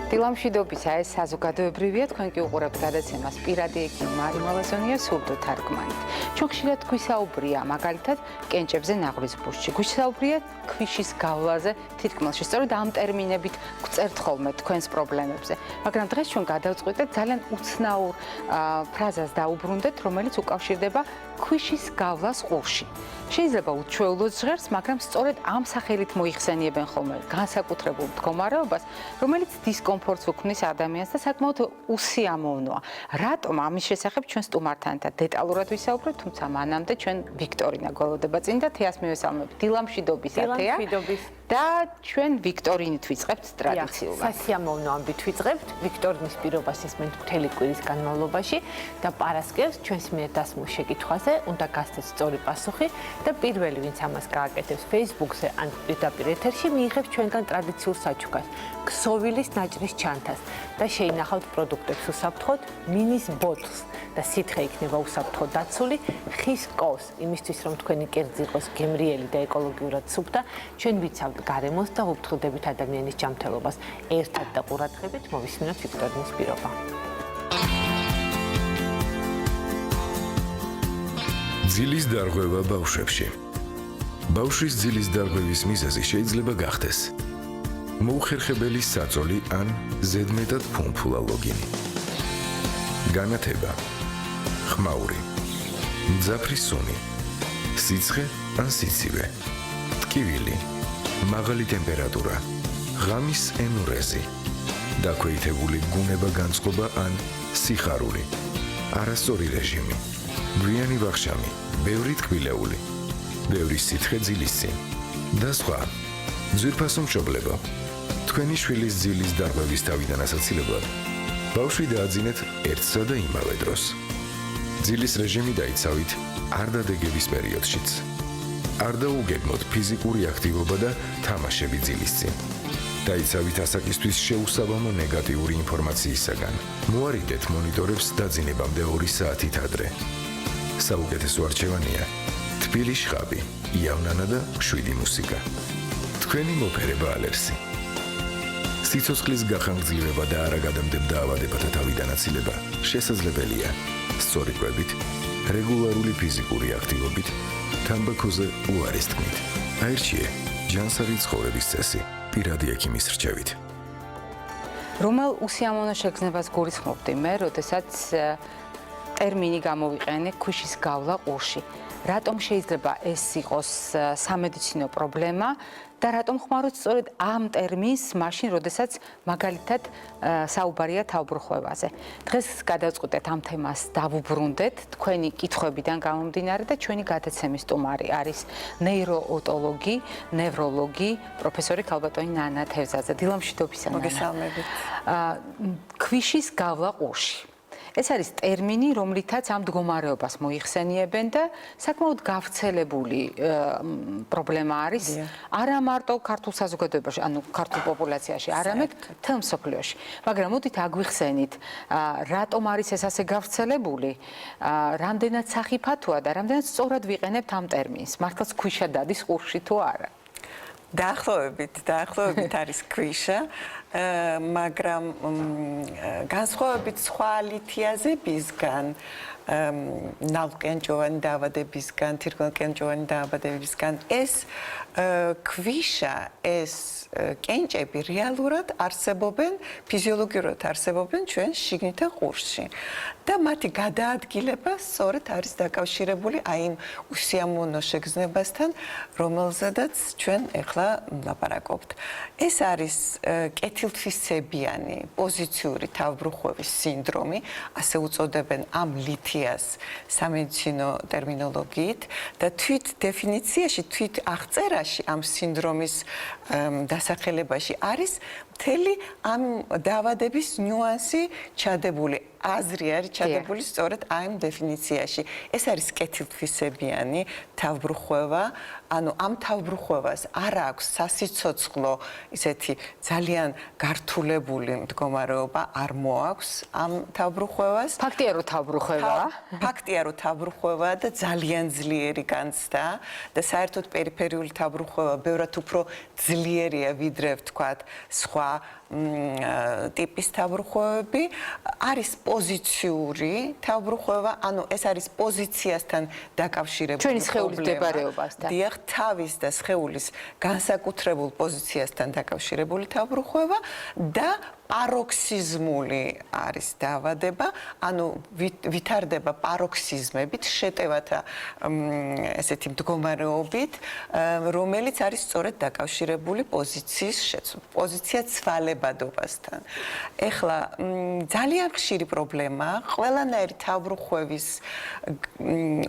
დილამშვიდობისა, ეს საზოგადოებრივია, თქვენ კი უყურებთ გადაცემას პირადი ექიმი მარი მალაზონია სურდო თარგმანით. ჩვენ ხშირად გვისაუბრია მაგალითად კენჭებზე ნაღვლის ბურჯში, გვისაუბრია ქვიშის გავლაზე თითქმელში, სწორედ ამ ტერმინებით გვწერთ ხოლმე თქვენს პრობლემებზე. მაგრამ დღეს ჩვენ გადავწყვიტეთ ძალიან უცნაურ ფრაზას დაუბრუნდეთ, რომელიც უკავშირდება ქვიშის გავლას ყურში. შეიძლება უჩვეულოდ ჟღერს, მაგრამ სწორედ ამ სახელით მოიხსენიებენ ხოლმე განსაკუთრებულ მდგომარეობას, რომელიც დისკომფორტს უქმნის ადამიანს და საკმაოდ უსიამოვნოა. რატომ ამის შესახებ ჩვენ სტუმართან ერთად დეტალურად ვისაუბრებთ, თუმცა მანამდე ჩვენ ვიქტორინა გველოდება წინ და თეას მივესალმებით. დილამშვიდობისა თეა. და ჩვენ ვიქტორინით ვიწყებთ ტრადიციულად. სასიამოვნო ამბით ვიწყებთ ვიქტორინის პირობას ისმენთ მთელი კვირის განმავლობაში და პარასკევს ჩვენს მიერ დასმულ შეკითხვაზე უნდა გასცეთ სწორი პასუხი და პირველი ვინც ამას გააკეთებს Facebook-ზე ან პირდაპირ ეთერში მიიღებს ჩვენგან ტრადიციულ საჩუქრს ქსოვილის ნაჭრის ჩანთას და შეინახავთ პროდუქტებს უსაფრთხოდ მინის ბოთლს და სითხე იქნება უსაფრთხოდ დაცული ხის კოვს იმისთვის რომ თქვენი კერძი იყოს გემრიელი და ეკოლოგიურად სუფთა ჩვენ ვიცავთ გარემოს და ვუფრთხილდებით ადამიანის ჯანმრთელობას ერთად და ყურადღებით მოვისმინოთ ვიქტორინის პირობა. ძილის დარღვევა ბავშვებში. ბავშვის ძილის დარღვევის მიზეზი შეიძლება გახდეს მოუხერხებელი საწოლი ან ზედმეტად ფუმფულა ლოგინი. განათება, ხმაური, მძაფრი სუნი, სიცხე ან სიცივე, ტკივილი, მაღალი ტემპერატურა, ღამის ენურეზი, დაქვეითებული გუნება განწყობა ან სიხარული, არასწორი რეჟიმი, გვიანი ვახშამი, ბევრი ტკბილეული, ბევრი სითხე ძილის წინ და სხვა. ძვირფასო მშობლებო, თქვენი შვილის ძილის დარღვევის თავიდან ასაცილებლად ბავშვი დააძინეთ ერთსა და იმავე დროს. ძილის რეჟიმი დაიცავით არ დადეგების პერიოდშიც. არ დაუგეგმოთ ფიზიკური აქტივობა და თამაშები ძილის წინ. დაიცავით ასაკისთვის შეუსაბამო ნეგატიური ინფორმაციისაგან. მოარიდეთ მონიტორებს დაძინებამდე 2 საათით ადრე. საუკეთესო არჩევანია თბილი შხაბი, იავნანა და მშვიდი მუსიკა. თქვენი მოფერება ალერსი. სიცოცხლის გახანგრძლივება და არაგადამდებ დაავადებათა თავიდან აცილება შესაძლებელია სწორი კვებით, რეგულარული ფიზიკური აქტივობით, თამბაქოზე უარის თქმით. აირჩიე ჯანსაღი ცხოვრების წესი პირადი ექიმის რჩევით. რომელ უსიამოვნო შეგრძნებას გულისხმობდი მე, როდესაც ტერმინი გამოვიყენე ქვიშის გავლა ყურში. რატომ შეიძლება ეს იყოს სამედიცინო პრობლემა და რატომ ხმარობთ სწორედ ამ ტერმინს მაშინ, როდესაც მაგალითად საუბარია თავბრუხვევაზე. დღეს გადავწყვიტეთ ამ თემას დავუბრუნდეთ თქვენი კითხვებიდან გამომდინარე და ჩვენი გადაცემის სტუმარი არის ნეიროოტოლოგი, ნევროლოგი, პროფესორი ქალბატონი ნანა თევზაძე. დილამშვიდობისა ნანა. მოგესალმებით. ქვიშის გავლა ყურში. ეს არის ტერმინი, რომლითაც ამ მდგომარეობას მოიხსენიებენ და საკმაოდ გავრცელებული პრობლემა არის არა მარტო ქართულ საზოგადოებაში, ანუ ქართულ პოპულაციაში, არამედ მთელ მსოფლიოში. მაგრამ მოდით აგვიხსენით, რატომ არის ეს ასე გავრცელებული, რამდენად სახიფათოა და რამდენად სწორად ვიყენებთ ამ ტერმინს. მართლაც ქვიშა დადის ყურში თუ არა? დაახლოებით არის ქვიშა, მაგრამ განსხვავებით სხვა ლითიაზებისგან, ნავკენჭოვანი დაავადებისგან, თირკმელკენჭოვანი დაავადებისგან ეს ქვიშა, ეს კენჭები რეალურად არსებობენ, ფიზიოლოგიურად არსებობენ ჩვენ შიგნითა ყურში. და მათი გადაადგილება სწორედ არის დაკავშირებული აი იმ უსიამოვნო შეგრძნებასთან, რომელზედაც ჩვენ ახლა ვლაპარაკობთ. ეს არის კეთილთვისებიანი პოზიციური თავბრუხვევის სინდრომი, ასე უწოდებენ ამ ლითიას სამედიცინო ტერმინოლოგიით და თვით დეფინიციაში, თვით აღწერაში ამ სინდრომის დასახელებაში არის მთელი ამ დაავადების ნიუანსი ჩადებული. აზრი არის ჩადებული სწორედ ამ დეფინიციაში. ეს არის კეთილთვისებიანი თავბრუხვევა, ანუ ამ თავბრუხვევას არ აქვს სასიცოცხლო ისეთი ძალიან გართულებული მდგომარეობა არ მოაქვს ამ თავბრუხვევას. ფაქტია რომ თავბრუხვევაა. ფაქტია რომ თავბრუხვევაა და ძალიან ძლიერი განცდა და საერთოდ პერიფერიული თავბრუხვევა ბევრად უფრო ძლიერია ვიდრე ვთქვათ სხვა ტიპის თავბრუხვევები. არის პოზიციური თავბრუხვევა, ანუ ეს არის პოზიციასთან დაკავშირებული ჩვენი სხეულის მდებარეობასთან. დიახ, თავის და სხეულის განსაკუთრებულ პოზიციასთან დაკავშირებული თავბრუხვევა და paroksizmuli არის დაავადება, ანუ ვითარდება paroksizmებით, შეტევათა ესეთი მდგომარეობით, რომელიც არის სწორედ დაკავშირებული პოზიცია ცვალებადობასთან. ეხლა ძალიან ხშირი პრობლემაა, ყველანაირი თავბრუხვევის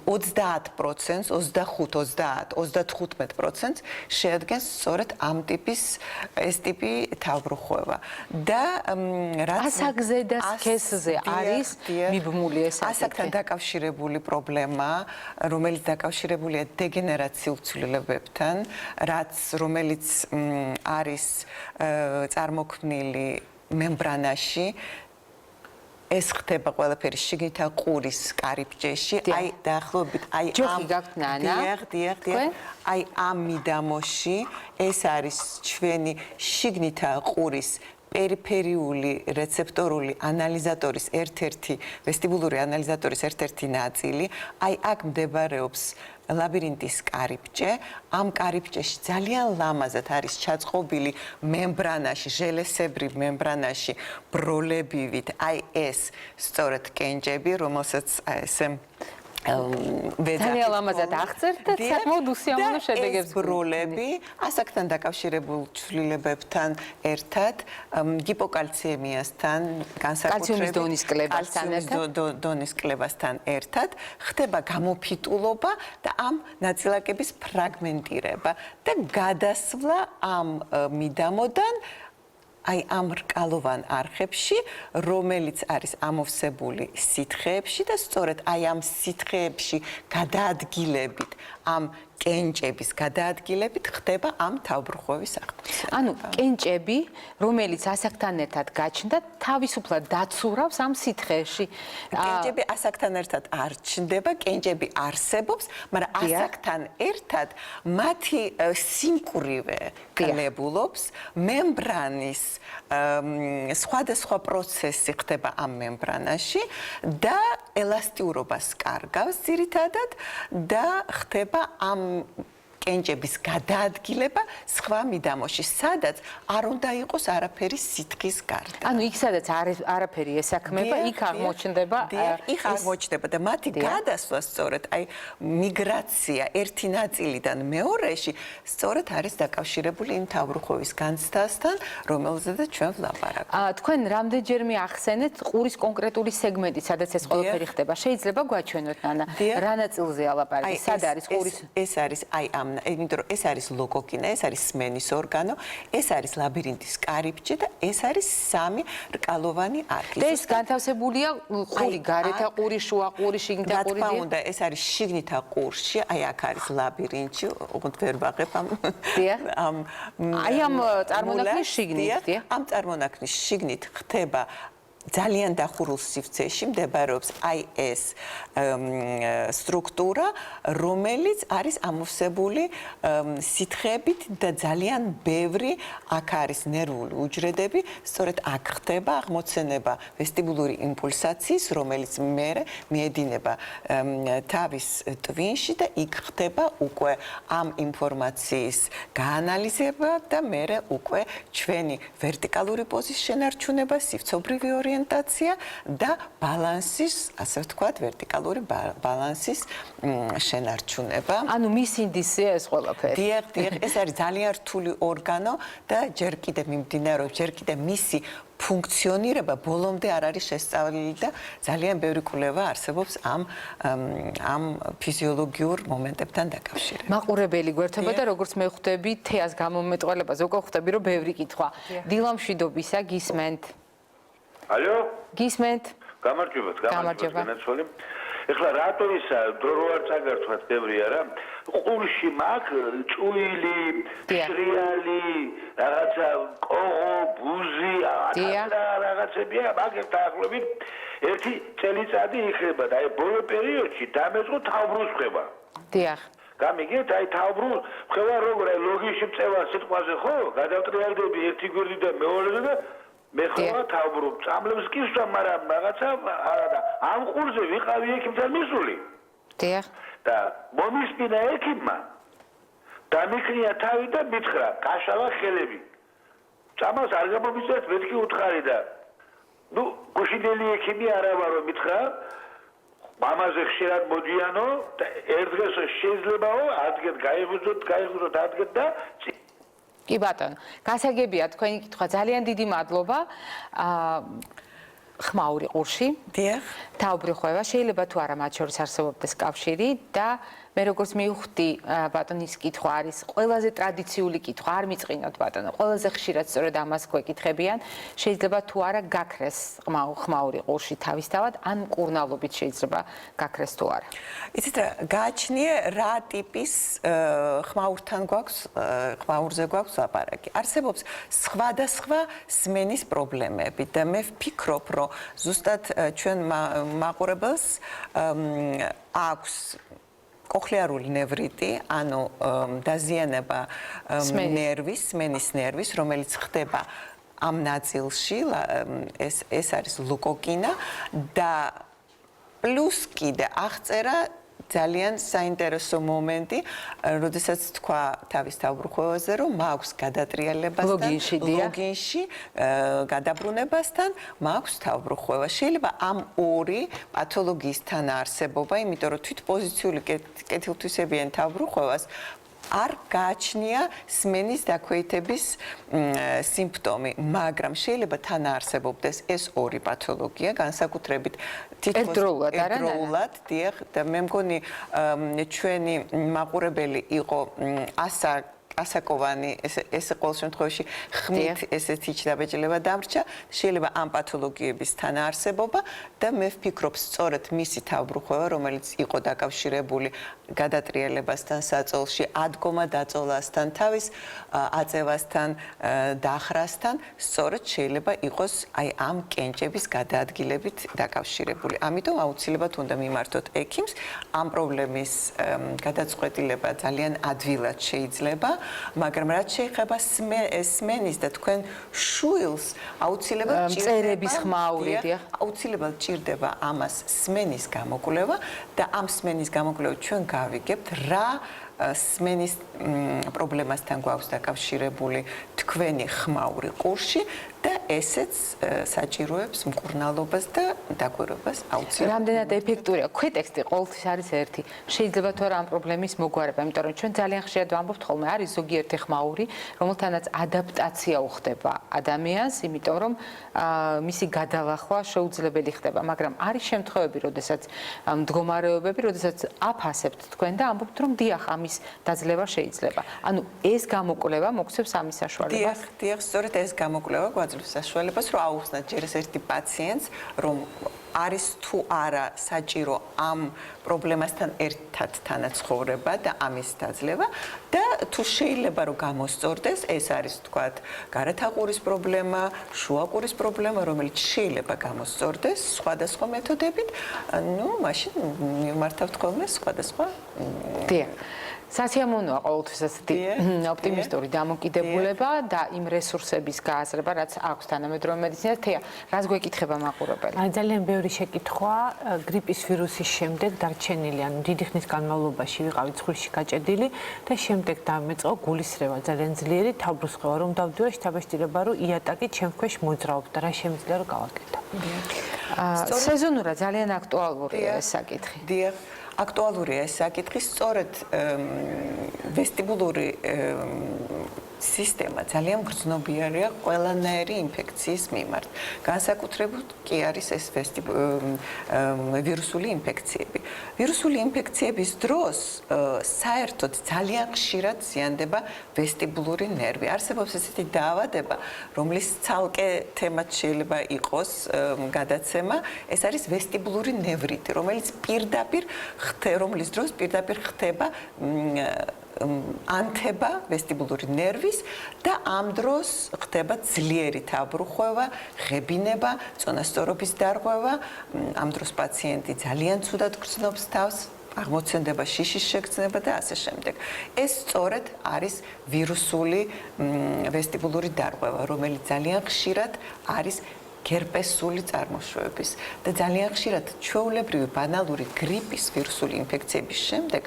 30%, 25-30-35% შეადგენს სწორედ ამ ტიპის ეს ტიპი თავბრუხვევა. და ასაკზე და სქესზე არის მიბმული ეს ასაკთან დაკავშირებული პრობლემა, რომელიც დაკავშირებულია დეგენერაციულ ცვლილებებთან, რომელიც არის წარმოქმნილი მემბრანაში. ეს ხდება ყველაფერი შიგნითა ყურის კარიბჭეში, აი დაახლოებით აი აი ამ მიდამოში ეს არის ჩვენი შიგნითა ყურის პერიფერიული რეცეპტორული ანალიზატორის ერთ-ერთი ვესტიბულური ანალიზატორის ერთ-ერთი ნაწილი, აი აქ მდებარეობს ლაბირინთის კარიბჭე, ამ კარიბჭეში ძალიან ლამაზად არის ჩაწყობილი მემბრანაში, ჟელესებრივ მემბრანაში ბროლებივით, აი ეს სწორედ კენჭები, რომელსაც ესე ძალიან ლამაზად აღწერთ და საკმაოდ უსიამოვნო შედეგებს ბროლები ასაკთან დაკავშირებულ ცვლილებებთან ერთად ჰიპოკალციემიასთან განსაკუთრებით დონის კლებასთან ერთად ხდება გამოფიტულობა და ამ ნაწილაკების ფრაგმენტირება და გადასვლა ამ მიდამოდან აი ამ რკალოვან არხებში, რომელიც არის ამოვსებული სითხეებში და სწორედ აი ამ სითხეებში გადაადგილებით, ამ კენჭების გადაადგილებით ხდება ამ თავბრუხვევის აღქმება. ანუ კენჭები, რომელიც ასაკთან ერთად გაჩნდა, თავისუფლად დაცურავს ამ სითხეში. კენჭები ასაკთან ერთად არ ჩნდება, კენჭები არსებობს, მაგრამ ასაკთან ერთად მათი სიმკვრივე კლებულობს, მემბრანის სხვადასხვა პროცესი ხდება ამ მემბრანაში და ელასტიურობას კარგავს ძირითადად და ხდება ამ კენჭების გადაადგილება სხვა მიდამოში, სადაც არ უნდა იყოს არაფერი სითხის გარდა. ანუ იქ სადაც არაფერი ესაქმება, იქ აღმოჩნდება იქ აღმოჩნდება და მათი გადასვლა სწორედ აი მიგრაცია ერთი ნაწილიდან მეორეში სწორედ არის დაკავშირებული იმ თავბრუხვევის განცდასთან, რომელზედაც ჩვენ ვლაპარაკობთ. თქვენ რამდენჯერმე ახსენეთ ყურის კონკრეტული სეგმენტი, სადაც ეს ყველაფერი ხდება. შეიძლება გვაჩვენოთ, ნანა, რა ნაწილზეა ლაპარაკი, სად არის ყურის ეს არის აი ამ იმიტომ რომ ეს არის ლოკოკინა, ეს არის სმენის ორგანო, ეს არის ლაბირინთის კარიბჭე და ეს არის სამი რკალოვანი არხი. და ეს განთავსებულია ყური, გარეთა ყური, შუა ყური, შიგნითა ყური. რა თქმა უნდა, ეს არის შიგნითა ყურში, აი აქ არის ლაბირინთი, უგუნთ ვერ ვაღებ ამ აი ამ წარმონაქმნის შიგნით, ამ წარმონაქმნის შიგნით ხდება ძალიან დახურულ სივრცეში მდებარეობს აი ეს სტრუქტურა, რომელიც არის ამოვსებული სითხეებით და ძალიან ბევრი აქ არის ნერვული უჯრედები, სწორედ აქ ხდება აღმოცენება ვესტიბულური იმპულსაციის, რომელიც მერე მიედინება თავის ტვინში და იქ ხდება უკვე ამ ინფორმაციის გაანალიზება და მერე უკვე ჩვენი ვერტიკალური პოზის შენარჩუნება, სივრცობრივი ორიენტაცია და ბალანსის, ასე ვთქვათ, ვერტიკალური ბალანსის შენარჩუნება. ანუ მისინდისია ეს ყველაფერი. დიახ, ეს არის ძალიან რთული ორგანო და ჯერ კიდევ მიმდინარეობს, ჯერ კიდევ მისი ფუნქციონირება ბოლომდე არ არის შესწავლილი და ძალიან ბევრი კვლევა არსებობს ამ ფიზიოლოგიურ მომენტებთან დაკავშირებით. მაყურებელი გვერდება და როგორც მე ხვდები თეას გამომეტყველებას, უკვე ხვდები რომ ბევრი კითხვა. დილა მშვიდობისა, გისმენთ? ალო? გისმენთ? გამარჯობათ, განაცვლი. ეხლა რატო ისა დრო რო არ წაგართვათ ბევრი არა? ყურში მაქვს წვილი, შრიალი, რაღაცა კოღო, ბუზი, რაღაცებია, მაგის დაახლოებით ერთი წელიწადი იქნება და აი ბოლო პერიოდში დამეწყო თავბრუსხვევა. დიახ. გამიგეთ, აი თავბრუსხვევა როგორ აი ლოგიში წევა სიტყვაზე ხო? გადავტრიალდები ერთი გვერდი და მეორეზე და მე ხო თავბრუ წამლებს კი სვა, მაგრამ რაღაცა არა და ამ ყურზე ვიყავი ექიმთან მისული. დიახ. და მომისმინა ექიმმა დამიქნია თავი და მითხრა, კაშალა ხელები. წამას არ გამომიწევთ, მეთქი უთხარი და ნუ გუშინელი ექიმი არა ვარო მითხრა, მამაზე ხშირად მოდიანო და ერთ დღეს შეიძლებაო ადგეთ გაიღვიძოთ ადგეთ და კი ბატონო, გასაგებია თქვენი კითხვა, ძალიან დიდი მადლობა. ხმაური ყურში. დიახ. თავბრიხვევა შეიძლება თუ არა მათ შორის არსებობდეს კავშირი და მე როგორც მივხვდი, ბატონის კითხვა არის ყველაზე ტრადიციული კითხვა, არ მიწყინოთ ბატონო. ყველაზე ხშირად სწორედ ამას გვეკითხებიან, შეიძლება თუ არა გაქრეს ხმაური ყურში თავისთავად, ან მკურნალობით შეიძლება გაქრეს თუ არა. იცით რა, გააჩნია რა ტიპის ხმაურთან გვაქვს, ხმაურზე გვაქვს ლაპარაკი. არსებობს სხვადასხვა სმენის პრობლემები და მე ვფიქრობ, რომ ზუსტად ჩვენ მაყურებელს აქვს კოხლიარული ნევრიტი, ანუ დაზიანება სმენის ნერვის, რომელიც ხდება ამ ნაწილში, ეს არის ლოკოკინა და პლუს კიდე აღწერა ძალიან საინტერესო მომენტი, როდესაც თქვა თავის თავბრუხვევაზე, რომ მაქვს გადატრიალებასთან, ლოგინში გადაბრუნებასთან, მაქვს თავბრუხვევა. შეიძლება ამ ორი პათოლოგიისთან არსებობა, იმიტომ რომ თვითპოზიციური კეთილთვისებიანი თავბრუხვევას არ გააჩნია სმენის დაქვეითების სიმპტომი, მაგრამ შეიძლება თან არსებობდეს ეს ორი პათოლოგია, განსაკუთრებით ერთდროულად, დიახ, და მე მგონი ჩვენი მაყურებელი იყო ასაკოვანი, ეს ყოველ შემთხვევაში ხმით ესეთი ჩდაბეჭდილება დამრჩა, შეიძლება ამ პათოლოგიების თანაარსებობა და მე ვფიქრობ, სწორედ მისი თავბრუხვევა, რომელიც იყო დაკავშირებული გადატრიალებასთან საწყლში, ადგომა-დაწოლასთან, თავის აწევასთან, დახრასთან, სწორედ შეიძლება იყოს აი ამ კენჭების გადაადგილებით დაკავშირებული. ამიტომ აუცილებლად უნდა მიმართოთ ექიმს, ამ პრობლემის გადაწყვეტილება ძალიან ადვილად შეიძლება, მაგრამ რაც შეეხება სმენის და თქვენ შუილს, აუცილებლად მწერების ხმაური, აუცილებლად ჭირდება ამას სმენის გამოკვლევა და ამ სმენის გამოკვლევით ჩვენ გავიგებთ რა სმენის პრობლემასთან გვაქვს დაკავშირებული თქვენი ხმაური ყურში და ესეც საჭიროებს მკურნალობას და დაკვირვებას აუცილებლად. რამდენად ეფექტურია? ქვეტექსტი ყოველთვის არის ერთი. შეიძლება თუ არა ამ პრობლემის მოგვარება, იმიტომ რომ ჩვენ ძალიან ხშირად ვამბობთ ხოლმე, არის ზოგიერთი ხმაური, რომელთანაც ადაპტაცია უხდება ადამიანს, იმიტომ რომ მისი გადალახვა შეუძლებელი ხდება, მაგრამ არის შემთხვევები, როდესაც მდგომარეობები, როდესაც აფასებთ თქვენ და ამბობთ, რომ დიახ, ამის დაძლევა შეიძლება. ანუ ეს გამოკვლევა მოგცევს ამის საშუალებას. დიახ, სწორედ ეს გამოკვლევა გვაძლევს საშუალებას, რომ აუხსნათ ჯერ ერთი პაციენტს, რომ არის თუ არა საჭირო ამ პრობლემასთან ერთად თანაცხოვრება და ამის დაძლევა და თუ შეიძლება რომ გამოსწორდეს, ეს არის თქვათ გარეთაყურის პრობლემა, შუაყურის პრობლემა, რომელიც შეიძლება გამოსწორდეს სხვადასხვა მეთოდებით, ну, მაშინ მიმართავთ ხოლმე სხვადასხვა. დიახ. სასიამოვნოა ყოველთვის ასეთი ოპტიმისტური დამოკიდებულება და იმ რესურსების გააზრება, რაც აქვს თანამედროვე მედიცინას. თეა, რას გვეკითხება მაყურებელი? ძალიან ბევრი შეკითხვა გრიპის ვირუსის შემდეგ დარჩენილი, ანუ დიდი ხნის განმავლობაში ვიყავი ცხვირში გაჭედილი და შემდეგ დამეწყო გულისრევა ძალიან ძლიერი, თავბრუსხვევა რომ დავდივარ, შთაბეჭდილება რომ იატაკი ჩემ ქვეშ მოძრაობს და რა შემიძლია რომ გავაკეთო. სეზონურად ძალიან აქტუალურია ეს საკითხი. დიახ. აქტუალურია ეს საკითხი, სწორედ ვესტიბულური სისტემა ძალიან გრძნობიარეა ყველანაირი ინფექციის მიმართ. განსაკუთრებით კი არის ეს ვირუსული ინფექციები. ვირუსული ინფექციების დროს საერთოდ ძალიან ხშირად ზიანდება ვესტიბულური ნერვი. არსებობს ესეთი დაავადება, რომლის ცალკე თემად შეიძლება იყოს გადაცემა, ეს არის ვესტიბულური ნევრიტი, რომელიც რომლის დროს პირდაპირ ხდება ანთება ვესტიბულური ნერვის და ამ დროს ხდება ძლიერი თავბრუხვევა, ღებინება, წონასწორობის დარღვევა, ამ დროს პაციენტი ძალიან ცუდად გრძნობს თავს, აღმოცენდება შიშის შეგრძნება და ასე შემდეგ. ეს სწორედ არის ვირუსული ვესტიბულური დარღვევა, რომელიც ძალიან ხშირად არის გერპესული წარმოშობების და ძალიან ხშირად ჩვეულებრივი ბანალური გრიპის ვირუსული ინფექციების შემდეგ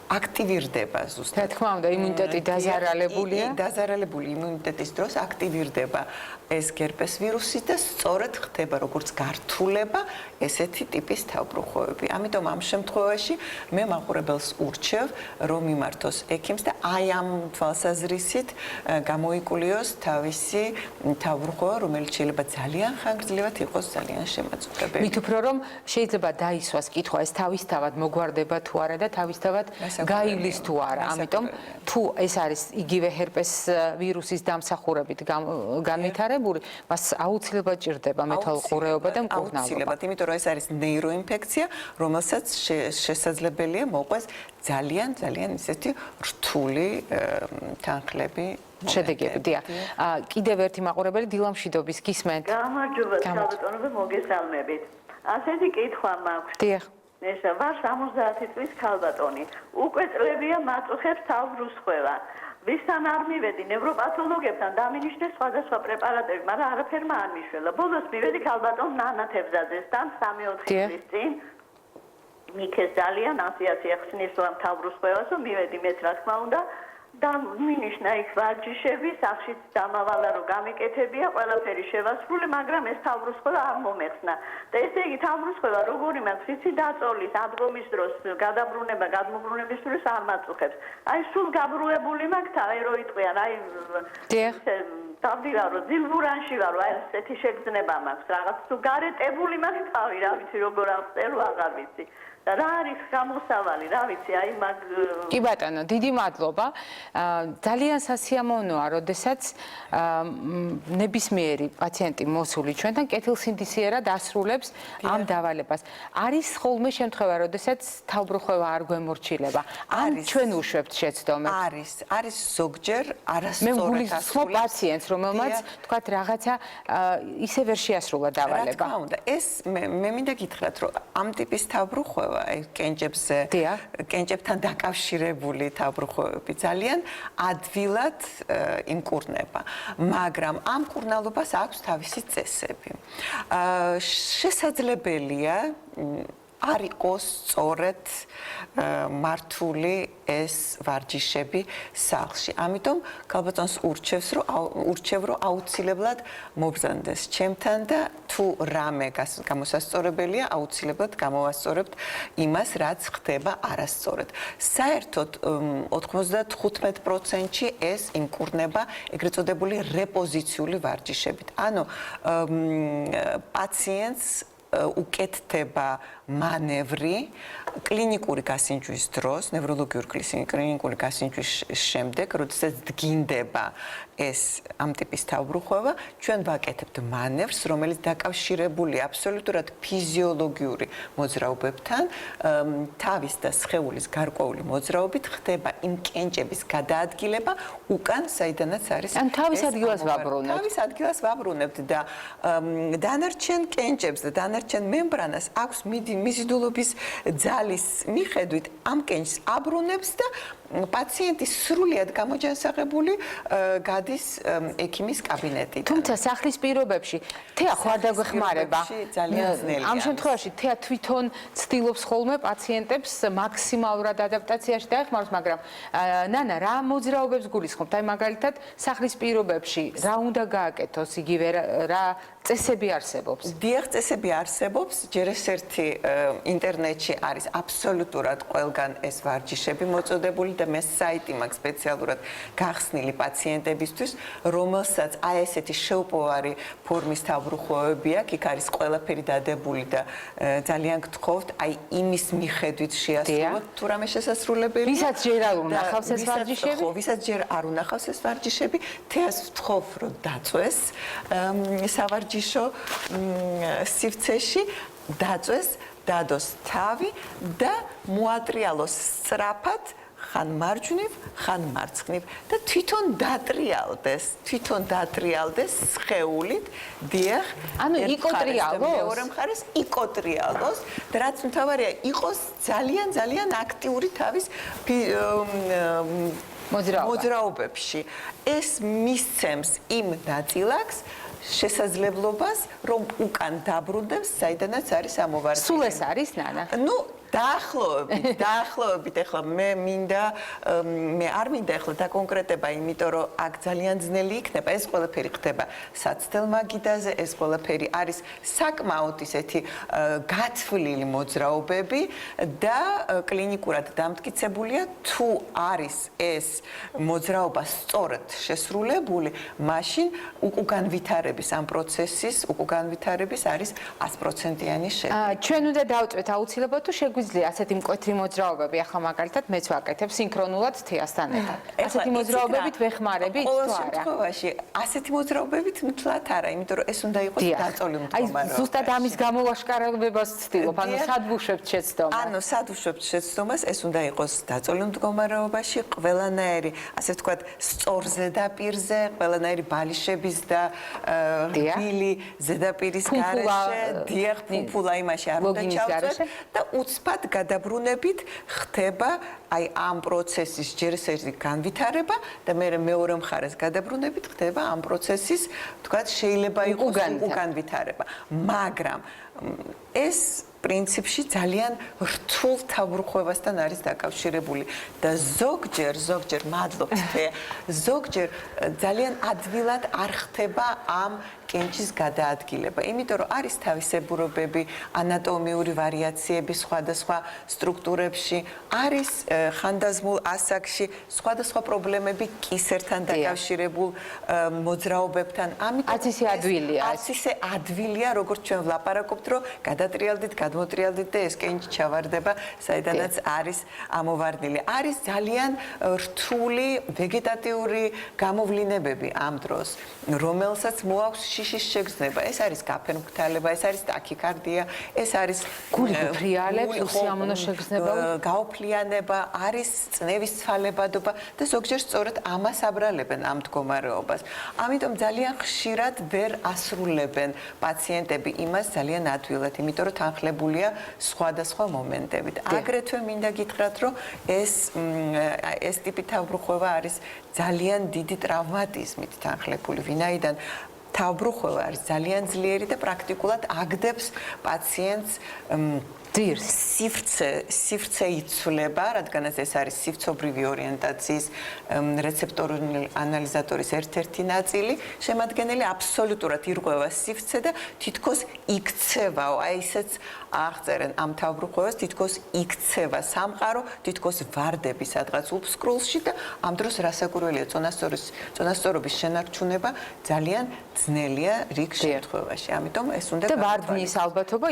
აქტივირდება ზუსტად. რა თქმა უნდა, იმუნიტეტი დაზარალებულია. დაზარალებული იმუნიტეტის დროს აქტივირდება ეს გერპეს ვირუსი და სწორედ ხდება როგორც გართულება ესეთი ტიპის თავბრუხვევები. ამიტომ ამ შემთხვევაში მე მაყურებელს ურჩევ, რომ მიმართოს ექიმს და აი ამ თვალსაზრისით გამოიკულიოს თავისი თავბრუხვევა, რომელიც შეიძლება ძალიან ხანგრძლივად იყოს ძალიან შემაწუხებელი. მით უფრო რომ შეიძლება დაისვას კითხვა, ეს თავისთავად მოგვარდება თუ არა და თავისთავად გაივლის თუ არა. ამიტომ თუ ეს არის იგივე ჰერპეს ვირუსის დამსახურებით განვითარებული, მას აუცილებლად ჭირდება მეთვალყურეობა და მკურნალობა. აუცილებლად, იმიტომ რომ ეს არის ნეიროინფექცია, რომელსაც შესაძლებელია მოყვეს ძალიან ისეთი რთული თანხლები. შედეგები, დიახ. კიდევ ერთი მაყურებელი დილამშვიდობის გისმენთ. გამარჯობა, საბატონო, მოგესალმებით. ასეთი კითხვა მაქვს. დიახ. ესა ვარ 70 წლის ქალბატონი. უკვე წლებია მაწუხებს თავბრუსხვევა. ვისთან არ მივედი ნევროპათოლოგებთან დამინიშნეს სხვადასხვა პრეპარატები, მაგრამ არაფერმა არ მიშველა. ბოლოს მივედი ქალბატონ ნანა თევზაძესთან 3-4 წლის წინ. მიქეს ძალიან ასიათია ხსნის რომ თავბრუსხვევას, მივედი მეც რა თქმა უნდა და მინიშნა იქ ვარჯიშები, სახშიც დამავალა რომ გამეკეთებია, ყველაფერი შევასრულე, მაგრამ ეს თავბრუსხვევა არ მომეხსნა. და ესე იგი თავბრუსხვევა როგორი მაქვს, იცი დაწოლის, ადგომის დროს, გადაბრუნება, გადმობრუნების დროს არ მაწუხებს. აი სულ გაბრუებული მაქვს თავი რო იტყვიან, აი დავდივარო, ძილბურანში ვარო, აი ესეთი შეგრძნება მაქვს, რაღაც თუ გარეტებული მაქვს თავი, რა ვიცი როგორ აღწერო, აღარ ვიცი. და რა არის გამოსავალი, რა ვიცი, აი მაგ კი ბატონო, დიდი მადლობა. ძალიან სასიამოვნოა, როდესაც ნებისმიერი პაციენტი მოსული ჩვენთან კეთილსინდისიერად ასრულებს ამ დავალებას. არის ხოლმე შემთხვევა, როდესაც თავბრუხვევა არ გვემორჩილება. ან ჩვენ უშვებთ შეცდომებს. არის ზოგჯერ მე არასწორად გულისხმობ პაციენტს, რომელმაც თქვათ რაღაცა ისე ვერ შეასრულა დავალება. რა თქმა უნდა, ეს მე მინდა გითხრათ, რომ ამ ტიპის თავბრუხვევა კენჭებთან დაკავშირებული თავბრუხვევები ძალიან ადვილად იმკურნება, მაგრამ ამ კურნალობას აქვს თავისი წესები. შესაძლებელია არ იყოს სწორედ მართული ეს ვარჯიშები სახლში. ამიტომ ქალბატონს ურჩევ, რომ აუცილებლად მობრძანდეს ჩემთან და თუ რამე გამოსასწორებელია, აუცილებლად გამოვასწორებთ იმას, რაც ხდება არასწორად. საერთოდ 95%-ში ეს იმკურნება ეგრეთ წოდებული რეპოზიციული ვარჯიშებით. ანუ პაციენტს უკეთდება მანევრი კლინიკური გასინჯვის დროს, ნევროლოგიური კლინიკური გასინჯვის შემდეგ, როდესაც დგინდება ეს ამ ტიპის თავბრუხვევა, ჩვენ ვაკეთებთ მანევრს, რომელიც დაკავშირებულია აბსოლუტურად ფიზიოლოგიური მოძრაობებთან, თავის და სხეულის გარკვეული მოძრაობით ხდება იმ კენჭების გადაადგილება უკან, საიდანაც არის. ან თავის ადგილას ვაბრუნებთ. თავის ადგილას ვაბრუნებთ და დანარჩენ კენჭებს და დანარჩენ მემბრანას აქვს მიზიდულობის ძალის მიხედვით ამ კენჭს აბრუნებს და პაციენტი სრულიად გამოჯანსაღებული გადის ექიმის კაბინეტიდან. თუმცა სახლის პირობებში თეა ხო არ დაგვეხმარება. ამ შემთხვევაში თეა თვითონ ცდილობს ხოლმე პაციენტებს მაქსიმალურად ადაპტაციაში დაეხმაროს, მაგრამ ნანა, რა მოძრაობებს გულისხმობთ? აი მაგალითად, სახლის პირობებში რა უნდა გააკეთოს, იგივე რა წესები არსებობს? დიახ, წესები არსებობს. ჯერ ერთ-ერთი ინტერნეტში არის აბსოლუტურად ყველგან ეს ვარჯიშები მოწოდებული და მე საიტი მაქვს სპეციალურად გახსნილი პაციენტებისთვის, რომელსაც აი ესეთი შეუპოვარი ფორმის თავბრუხვევები აქვს, იქ არის ყველაფერი დადებული და ძალიან გთხოვთ, აი იმის მიხედვით შეასრულოთ თუ რამე შესასრულებელი. ვისაც ჯერ არ უნახავს ეს ვარჯიშები? ხო, ვისაც ჯერ არ უნახავს ეს ვარჯიშები, თეას ვთხოვ, რომ დაწვეს სავარჯიშო სივრცეში, დაწვეს, დადოს თავი და მოატრიალოს სწრაფად ხან მარჯვნივ, ხან მარცხნივ და თვითონ დატრიალდეს სხეულით, დიახ. ანუ იკოტრიალოს? მეორე მხარეს იკოტრიალოს და რაც მთავარია, იყოს ძალიან აქტიური თავის მოძრაობებში. ეს მისცემს იმ ნაწილაკს შესაძლებლობას, რომ უკან დაბრუნდეს, საიდანაც არის ამოვარდნილი. სულ ეს არის, ნანა? ნუ დაახლოებით ეხლა მე არ მინდა ეხლა დაკონკრეტება, იმიტომ რომ აქ ძალიან ძნელი იქნება, ეს ყველაფერი ხდება საცდელ მაგიდაზე, ეს ყველაფერი არის საკმაოდ ისეთი გათვლილი მოძრაობები და კლინიკურად დამტკიცებულია, თუ არის ეს მოძრაობა სწორად შესრულებული, მაშინ უკან ვითარების ამ პროცესის არის 100%-იანი შედეგი. ჩვენ უნდა დავწვეთ აუცილებლად თუ შეგვიძლია ასეთი მკვეთრი მოძრაობები, ახლა მაგალითად მეც ვაკეთებ სინქრონულად თეასთან ერთად. ასეთი მოძრაობებით ვეხმარები თუ არა? ყოველ შემთხვევაში ასეთი მოძრაობებით მთლად არა, იმიტომ რომ ეს უნდა იყოს დაწოლი მდგომარეობა. აი ზუსტად ამის გამოლაშქარებას ვცდილობ, ანუ სად ვუშვებთ შეცდომას? ანუ სად ვუშვებთ შეცდომას, ეს უნდა იყოს დაწოლი მდგომარეობაში, ყველანაირი, ასე ვთქვათ, სწორ ზედაპირზე, ყველანაირი ბალიშების და ღილი ზედაპირის გარეშე, დიახ, ფუფულა იმაში არ უნდა ჩავწვეთ და უცბად გადაბრუნებით ხდება აი ამ პროცესის ჯერ ერთი განვითარება და მეორე მხარეს გადაბრუნებით ხდება ამ პროცესის, ვთქვათ, შეიძლება იყოს უგანვითარება, მაგრამ ეს პრინციპში ძალიან რთულ თავბრუხვევასთან არის დაკავშირებული და ზოგჯერ მადლობთ თეა, ზოგჯერ ძალიან ადვილად არ ხდება ამ კენჭის გადაადგილება, იმიტომ რომ არის თავისებურებები, ანატომიური ვარიაციები სხვადასხვა სტრუქტურებში, არის ხანდაზმულ ასაკში სხვადასხვა პრობლემები კისერთან დაკავშირებულ მოძრაობებთან. ამიტომ ისე ადვილია, როგორც ჩვენ ვლაპარაკობთ, რომ გადატრიალდით, გადმოტრიალდით და ეს კენჭი ჩავარდება, საიდანაც არის ამოვარდნილი. არის ძალიან რთული ვეგეტატიური გამოვლინებები ამ დროს, რომელსაც მოაქვს შიშის შეგრძნება, ეს არის გაფერმკრთალება, ეს არის ტაქიკარდია, ეს არის გული ფრიალებს, უსიამოვნო შეგრძნება, გაოფლიანება, არის წნევის ცვალებადობა და ზოგჯერ სწორედ ამას აბრალებენ ამ მდგომარეობას. ამიტომ ძალიან ხშირად ვერ ასრულებენ პაციენტები იმას ძალიან ადვილად, იმიტომ რომ თანხლებულია სხვადასხვა მომენტებით. აგრეთვე მინდა გითხრათ, რომ ეს ტიპი თავბრუხვევა არის ძალიან დიდი ტრავმატიზმით თანხლებული, ვინაიდან თავბრუხვევა არის ძალიან ძლიერი და პრაქტიკულად აგდებს პაციენტს ძირს. სივრცე იცვლება, რადგანაც ეს არის სივრცობრივი ორიენტაციის რეცეპტორული ანალიზატორის ერთ-ერთი ნაწილი, შემადგენელი აბსოლუტურად ირღვევა სივრცე და თითქოს იქცევაო, აი ისეც აღწერენ ამ თავბრუხვევას, თითქოს იქცევა სამყარო, თითქოს ვარდები სადღაც უბსკრულში და ამ დროს რასაკვირველია, წონასწორობის შენარჩუნება ძალიან ძნელია რიგ შემთხვევაში. ამიტომ ეს უნდა და ვარდნის ალბათობა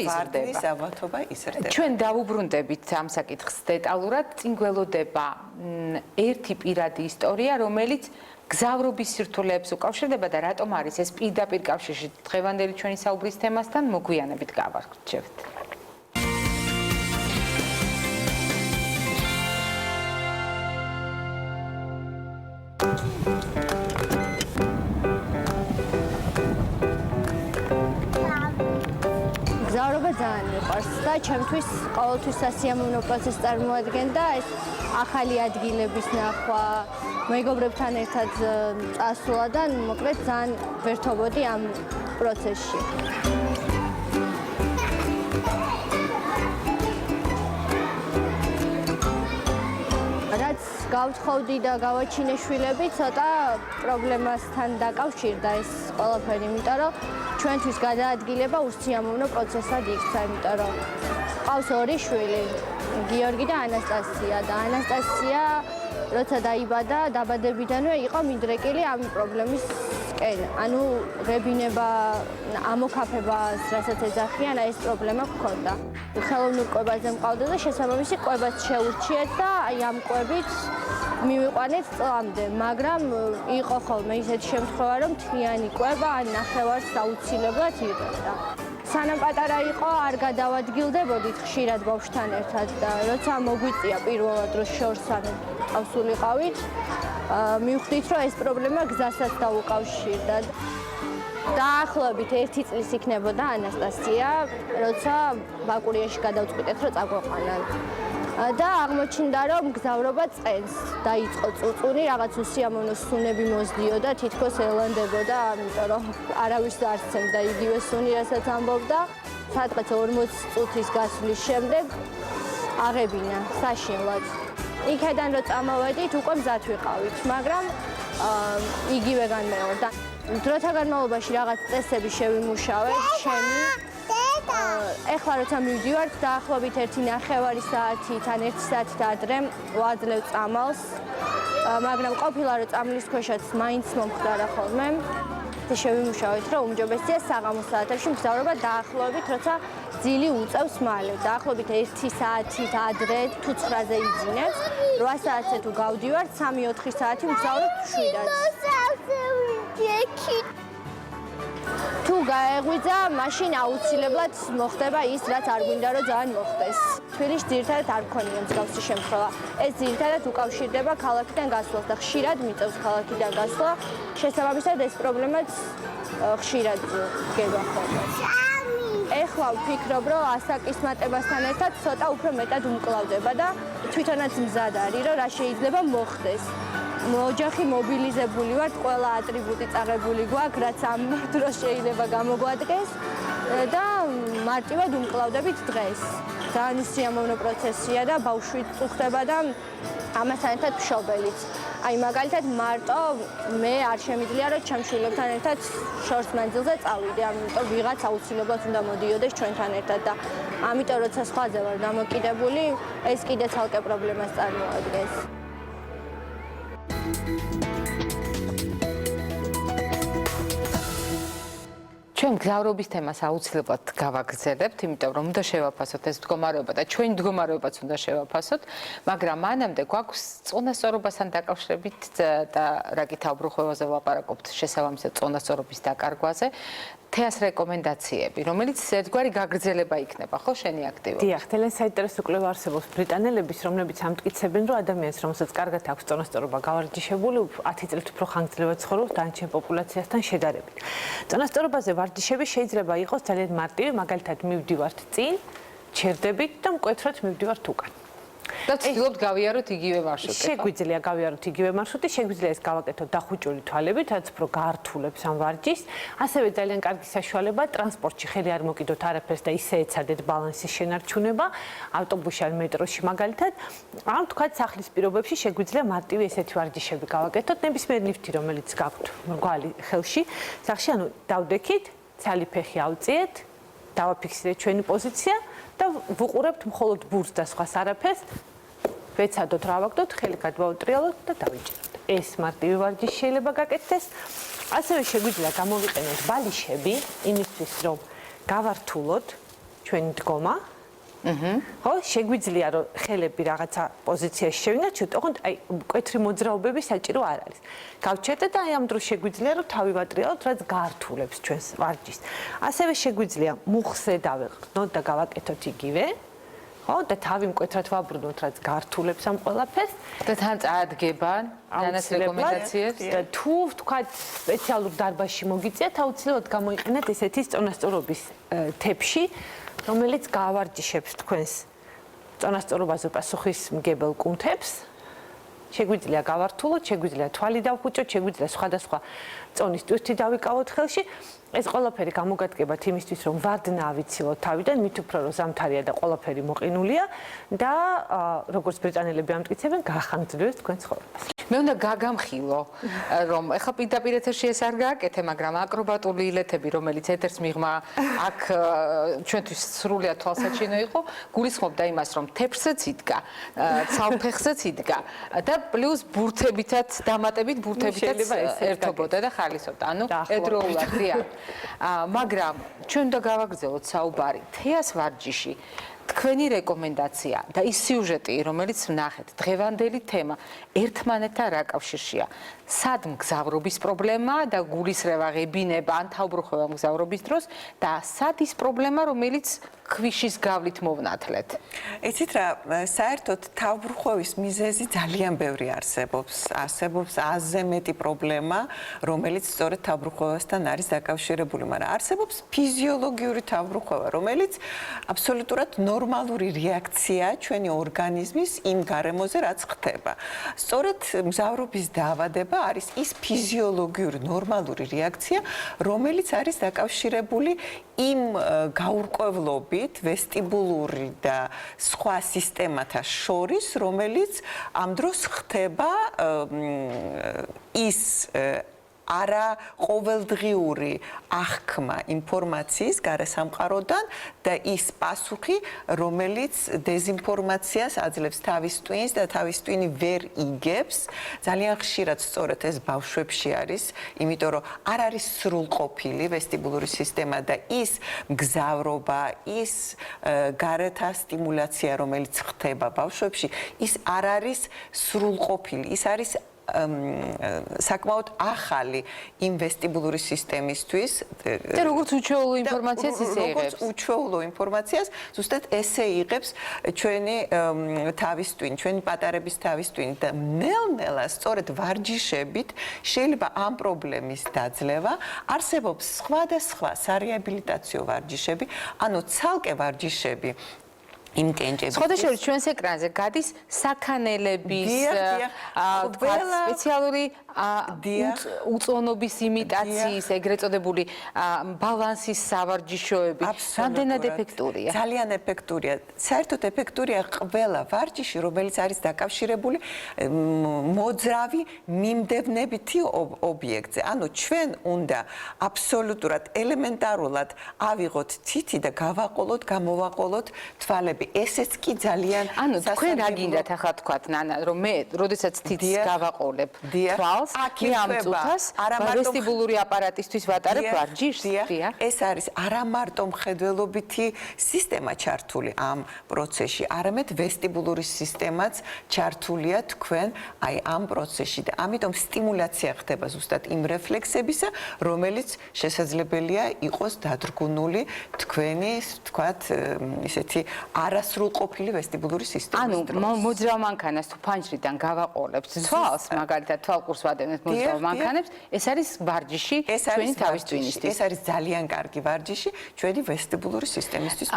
იზრდება. ჩვენ დავუბრუნდებით ამ საკითხს დეტალურად, წინ გველოდება ერთი პირადი ისტორია, რომელიც გზავრობის სირთულეებს უკავშირდება და რატომ არის ეს პირდაპირ კავშირში დღევანდელი ჩვენი საუბრის თემასთან, მოგვიანებით გავარჩევთ. გზავრობა ძალიან მიყვარს და ჩემთვის ყოველთვის სასიამოვნო პროცესი წარმოადგენდა ეს ახალი ადგილების ნახვა, მეგობრებთან ერთად წასვლა და მოკლედ ძალიან ვერთობოდი ამ პროცესში. რაც გავთხოვდი და გავაჩინე შვილები, ცოტა პრობლემასთან დაკავშირდა ეს ყველაფერი, იმიტომ რომ ჩვენთვის გადაადგილება უსიამოვნო პროცესად იქცა, იმიტომ რომ ყავს ორი შვილი, გიორგი და ანასტასია და ანასტასია როცა დაიბადა, დაბადებიდანვე იყო მიდრეკილი ამ პრობლემისკენ. ანუ ღებინება, ამოქაფებას, რასაც ეძახიან, ეს პრობლემა ჰქონდა. ხელოვნურ კვებაზე მყავდა და შესაბამისი კვებაც შეურჩიეთ და აი ამ კვებით მივიყვანეთ წლამდე, მაგრამ იყო ხოლმე ისეთი შემთხვევა, რომ მთლიანი კვება ან ნახევარს აუცილებლად იღებდა. სანამ პატარა იყო, არ გადავადგილდებოდით ხშირად ბავშვთან ერთად და როცა მოგვიწია პირველად რომ შორს ან ყავსულიყავით, მივხვდით, რომ ეს პრობლემა გზასაც დაუკავშირდა. დაახლოებით 1 წლის იქნებოდა ანასტასია, როცა ბაკურიაში გადავწყვიტეთ, რომ წაგვეყვანან. და აღმოჩნდა, რომ გზავრობა წენს. დაიწყო წუწუნი, რაღაც უსიამოვნო სუნები მოსდიოდა, თითქოს ელანდებოდა, ამიტომ რომ არავის არ სცემდა იგივე სუნი, რასაც ამბობდა. სადღაც 40 წუთის გასვლის შემდეგ აღებინა საშინლად. იქედან რო წამოვედით, უკვე მზად ვიყავით, მაგრამ იგივე განმეორდა. დროთა განმავლობაში რაღაც წესები შევიმუშავეთ, ჩემი ეხლა როცა მივდივართ, დაახლოებით 1.5 საათით ან 1 საათით ადრე ვაძლევ წამალს, მაგრამ ყოფილა რომ წამლის ქვეშაც მაინც მომხდარა ხოლმე. შევიმუშავეთ, რომ უმჯობესია საღამოს საათებში მგზავრობა დაახლოებით, როცა ძილი უწევს მალე. დაახლოებით 1 საათით ადრე თუ 9-ზე იძინებს, 8 საათზე თუ გავდივართ, 3-4 საათი მგზავრობთ 7-ად. თუ გაეღვიძა, მაშინ აუცილებლად მოხდება ის, რაც არ გვინდა, რომ ძალიან მოხდეს. თბილისში ძირითადად არ მქონია მსგავსი შემთხვევა. ეს ძირითადად უკავშირდება ქალაქიდან გასვლას და ხშირად მიწევს ქალაქიდან გასვლა. შესაბამისად, ეს პრობლემაც ხშირად დგება ხოლმე. ეხლა ვფიქრობ, რომ ასაკის მატებასთან ერთად ცოტა უფრო მეტად უმკლავდება და თვითონაც მზად არის, რომ რა შეიძლება მოხდეს. ოჯახი მობილიზებული ვართ, ყველა ატრიბუტი წაღებული გვაქვს, რაც ამ დროს შეიძლება გამოგვადგეს და მარტივად უმკლავდებით დღეს. ძალიან უსიამოვნო პროცესია და ბავშვი წუხდება და ამასთან ერთად მშობელიც. აი მაგალითად მარტო მე არ შემიძლია რომ ჩემ შვილებთან ერთად შორს მანძილზე წავიდე, ამიტომ ვიღაც აუცილებლად უნდა მოდიოდეს ჩვენთან ერთად და ამიტომ როცა სხვაზე ვარ დამოკიდებული, ეს კიდე ცალკე პრობლემას წარმოადგენს. ჩვენ გზავრობის თემას აუცილებლად გავაგრძელებთ, იმიტომ რომ უნდა შევაფასოთ ეს მდგომარეობა და ჩვენი მდგომარეობაც უნდა შევაფასოთ, მაგრამ მანამდე გვაქვს წონასწორობასთან დაკავშირებით და რაკით აუბრუხვევაზე ვლაპარაკობთ შესაბამისად წონასწორობის დაკარგვაზე. თეას რეკომენდაციები, რომელიც ერთგვარი გაგრძელება იქნება, ხო, შენი აქტივობა? დიახ, ძალიან საინტერესო კვლევა არსებობს ბრიტანელების, რომლებიც ამტკიცებენ, რომ ადამიანს, რომელსაც კარგად აქვს წონასწორობა გავარჯიშებული, 10 წლით უფრო ხანგრძლივად ცხოვრობს დანარჩენ პოპულაციასთან შედარებით. წონასწორობაზე ვარჯიშები შეიძლება იყოს ძალიან მარტივი, მაგალითად მივდივართ წინ, ჩერდებით და მკვეთრად მივდივართ უკან. და ვცდილობთ გავიაროთ იგივე მარშრუტი. შეგვიძლია გავიაროთ იგივე მარშრუტი, შეგვიძლია ეს გავაკეთოთ დახუჭული თვალებით, რაც უფრო გაართულებს ამ ვარჯიშს. ასევე ძალიან კარგი საშუალებაა ტრანსპორტში ხელი არ მოკიდოთ არაფერს და ისე ეცადეთ ბალანსის შენარჩუნება, ავტობუსში ან მეტროში მაგალითად. ამ თქვათ სახლის პირობებში შეგვიძლია მარტივი ესეთი ვარჯიშები გავაკეთოთ, ნებისმიერ ნივთი, რომელიც გაქვთ მრგვალი ხელში, სახში ანუ დავდექით, ცალი ფეხი ავწიეთ, დავაფიქსირეთ ჩვენი პოზიცია და ვუყურებთ მხოლოდ ბურს და სხვას არაფერს. ვეცადოთ რა ვაგდოთ, ხელი გადავაუტრიალოთ და დავიჭიროთ. ეს მარტივი ვარჯიში შეიძლება გაკეთდეს. ასევე შეგვიძლია გამოვიყენოთ ბალიშები იმისთვის, რომ გავართულოთ ჩვენი დგომა. ხო, შეგვიძლია რომ ხელები რაღაცა პოზიციაში შევინარჩუნოთ, ოღონდ აი მკვეთრი მოძრაობები საჭირო არ არის. გავჩერდეთ და აი ამ დროს შეგვიძლია რომ თავი ვატრიალოთ, რაც გაართულებს ჩვენს ვარჯიშს. ასევე შეგვიძლია მუხზე დავეყრდნოთ და გავაკეთოთ იგივე. ხო, და თავი მკვეთრად ვაბრუნოთ, რაც გაართულებს ამ ყველაფერს. და თან წაადგება ნანას რეკომენდაციებს. თუ ვთქვათ სპეციალურ დარბაზში მოგიწიათ, აუცილებლად გამოიყენეთ ესეთი წონასწორობის თეფში, რომელიც გაავარჯიშებს თქვენს წონასწორობაზე პასუხისმგებელ კუნთებს. შეგვიძლია გავართულოთ, შეგვიძლია თვალი დავხუჭოთ, შეგვიძლია სხვადასხვა წონის ტვირთი დავიკავოთ ხელში. ეს ყველაფერი გამოგადგებათ იმისთვის, რომ ვარდნა ავიცილოთ თავიდან, მით უფრო რომ ზამთარია და ყველაფერი მოყინულია და როგორც ბრიტანელები ამტკიცებენ, გაახანგრძლივებს თქვენ ცხოვრებას. მე უნდა გაგამხილო, რომ ეხლა პირდაპირ ეთერში ეს არ გააკეთე, მაგრამ აკრობატული ილეთები, რომელიც ეთერს მიღმა აქ ჩვენთვის სრულიად თვალსაჩინო იყო, გულისხმობდა იმას, რომ თეფშიც იდგა, ცალფეხზეც იდგა და პლუს ბურთებითაც დამატებით ბურთებითაც ერთობოდა და ხალისობდა. ანუ ერთდროულად დიახ. მაგრამ ჩვენ უნდა გავაგრძელოთ საუბარი თეას ვარჯიში. თქვენი რეკომენდაცია და ის სიუჟეტი, რომელიც ვნახეთ, დღევანდელი თემა ერთმანეთთან რა კავშირშია? სად მგზავრობის პრობლემა და გულისრევა ღებინება ან თავბრუხება მგზავრობის დროს და სად ის პრობლემა, რომელიც ქვიშის გავლით მოვნათლეთ? იცით რა, საერთოდ თავბრუხების მიზეზი ძალიან ბევრი არსებობს. არსებობს აზე მეტი პრობლემა, რომელიც სწორედ თავბრუხებასთან არის დაკავშირებული, მაგრამ არსებობს ფიზიოლოგიური თავბრუხება, რომელიც აბსოლუტურად ნორმალური რეაქციაა ჩვენი ორგანიზმის იმ გარემოზე, რაც ხდება. სწორედ მგზავრობის დაავადება არის ის ფიზიოლოგიური ნორმალური რეაქცია, რომელიც არის დაკავშირებული იმ გაურკვევლობით, ვესტიბულური და სხვა სისტემათა შორის, რომელიც ამ დროს ხდება ის არა ყოველდღიური აღქმა ინფორმაციის გარესამყაროდან და ის პასუხი, რომელიც დეზინფორმაციას აძლევს თავის ტვინს და თავის ტვინი ვერ იგებს. ძალიან ხშირად სწორედ ეს ბავშვებში არის, იმიტომ რომ არ არის სრულყოფილი ვესტიბულური სისტემა და ის მგზავრობა, ის გარეთა სტიმულაცია, რომელიც ხდება ბავშვებში, ის არ არის სრულყოფილი, ის არის საკმაოდ ახალი იმ ვესტიბულური სისტემისთვის და როგორც უჩვეულო ინფორმაციას ისე იღებს. როგორც უჩვეულო ინფორმაციას, ზუსტად ესე იღებს ჩვენი თავის ტვინი, ჩვენი პატარების თავის ტვინი და ნელ-ნელა სწორედ ვარჯიშებით შეიძლება ამ პრობლემის დაძლევა. არსებობს სხვადასხვა სარეაბილიტაციო ვარჯიშები, ანუ ცალკე ვარჯიშები იმ კენჭების. სხვადასხვა ჩვენს ეკრანზე გადის საქანელების სპეციალური უწონობის იმიტაციის, ეგრეთ წოდებული ბალანსის სავარჯიშოები. რამდენად ეფექტურია? ძალიან ეფექტურია. საერთოდ ეფექტურია ყველა ვარჯიში, რომელიც არის დაკავშირებული მოძრავი მიმდევნებითი ობიექტზე. ანუ ჩვენ უნდა აბსოლუტურად ელემენტარულად ავიღოთ თითი და გავაყოლოთ, გამოვაყოლოთ თვალები. ესეც კი ძალიან ანუ თქვენ რა გინდათ ახლა თქვათ ნანა რომ მე როდესაც თითს გავაყოლებ თვალს მე ამ წუთას ვესტიბულური აპარატისთვის ვატარებ ვარჯიშს ეს არის არა მარტო მხედველობითი სისტემა ჩართული ამ პროცესში არამედ ვესტიბულური სისტემაც ჩართულია თქვენ აი ამ პროცესში და ამიტომ სტიმულაცია ხდება ზუსტად იმ რეფლექსებისა რომელიც შესაძლებელია იყოს დადრგუნული თქვენი თქვათ ისეთი არასრულყოფილი ვესტიბულური სისტემის დროს. ანუ მოძრავ მანქანას თუ ფანჯრიდან გავაყოლებთ თვალს, მაგალითად თვალყურს ვადევნებთ მოძრავ მანქანებს, ეს არის ვარჯიში ჩვენი თავის ტვინისთვის. ეს არის ძალიან კარგი ვარჯიში ჩვენი ვესტიბულური სისტემისთვის.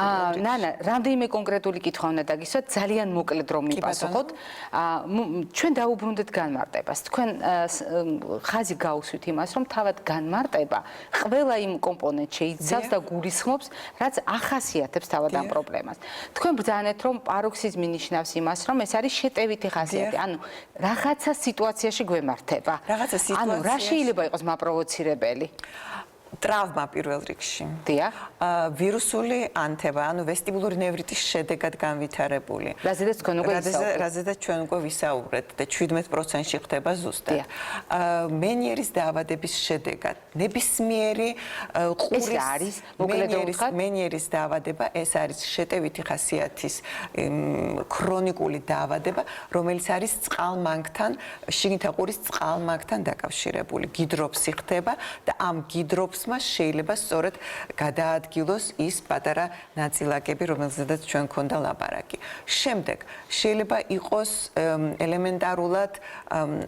ნანა, რამდენიმე კონკრეტული კითხვა უნდა დაგისვათ, ძალიან მოკლედ რომ მიპასუხოთ. ჩვენ დაუბრუნდეთ განმარტებას. თქვენ ხაზი გაუსვით იმას, რომ თავად განმარტება ყველა იმ კომპონენტს შეიცავს და გულისხმობს, რაც ახასიათებს თავად ამ პრობლემას. თქვენ ბრძანეთ რომ პაროქსიზმი ნიშნავს იმას რომ ეს არის შეტევითი ხასიათი ანუ რაღაცა სიტუაციაში გვემართება ანუ რა შეიძლება იყოს მაპროვოცირებელი ტრავმა პირველ რიგში. დიახ. ვირუსული ანთება, ანუ ვესტიბულური ნევრიტის შედეგად განვითარებული. რაზედაც თქვენ უკვე ვისაუბრეთ. რაზედაც ჩვენ უკვე ვისაუბრეთ და 17%-ში ხდება ზუსტად. მენიერის დაავადების შედეგად ნებისმიერი ყურის მენიერის დაავადება, ეს არის შეტევითი ხასიათის ქრონიკული დაავადება, რომელიც არის წყალმანქთან, შიგნითა ყურის წყალმანქთან დაკავშირებული. გიდროპსი ხდება და ამ გიდროპს შეიძლება სწორედ გადაადგილოს ის პატარა ნაწილაკები, რომელზედაც ჩვენ ქონდა ლაპარაკი. შემდეგ შეიძლება იყოს ელემენტარულად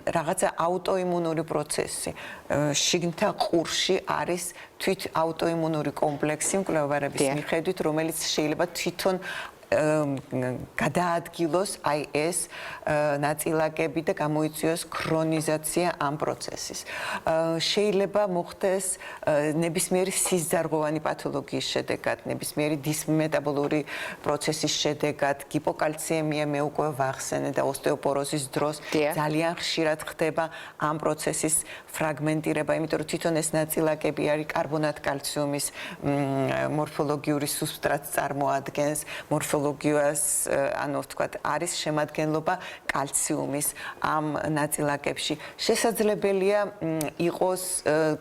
რაღაცა აუტოიმუნური პროცესი. შიგნითა ყურში არის თვით აუტოიმუნური კომპლექსი მკვლევარების მიხედვით, რომელიც შეიძლება თვითონ გადაადგილოს აი ეს ნაწილაკები და გამოიწვიოს ქრონიზაცია ამ პროცესის. შეიძლება მოხდეს ნებისმიერი სისხლძარღვოვანი პათოლოგიის შედეგად, ნებისმიერი დისმეტაბოლური პროცესის შედეგად, გიპოკალციემია მე უკვე ვახსენე და ოსტეოპოროზის დროს ძალიან ხშირად ხდება ამ პროცესის ფრაგმენტირება, იმიტომ რომ თვითონ ეს ნაწილაკები არის კარბონატ კალციუმის მორფოლოგიური სუბსტრატს წარმოადგენს, მორფოლოგიას, ანუ ვთქვათ, არის შემადგენლობა კალციუმის ამ ნაწილაკებში. შესაძლებელია იყოს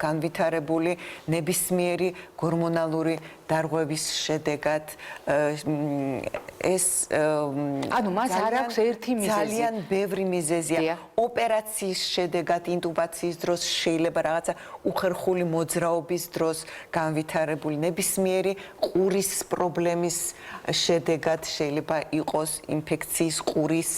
განვითარებული ნებისმიერი გორმონალური დარღვევის შედეგად ეს ანუ მას არ აქვს ერთი მიზეზი. ძალიან ბევრი მიზეზია. ოპერაციის შედეგად, ინტუბაციის დროს შეიძლება რაღაცა უხერხული მოძრაობის დროს განვითარებული ნებისმიერი ყურის პრობლემის შედეგად შეიძლება იყოს ინფექციის ყურის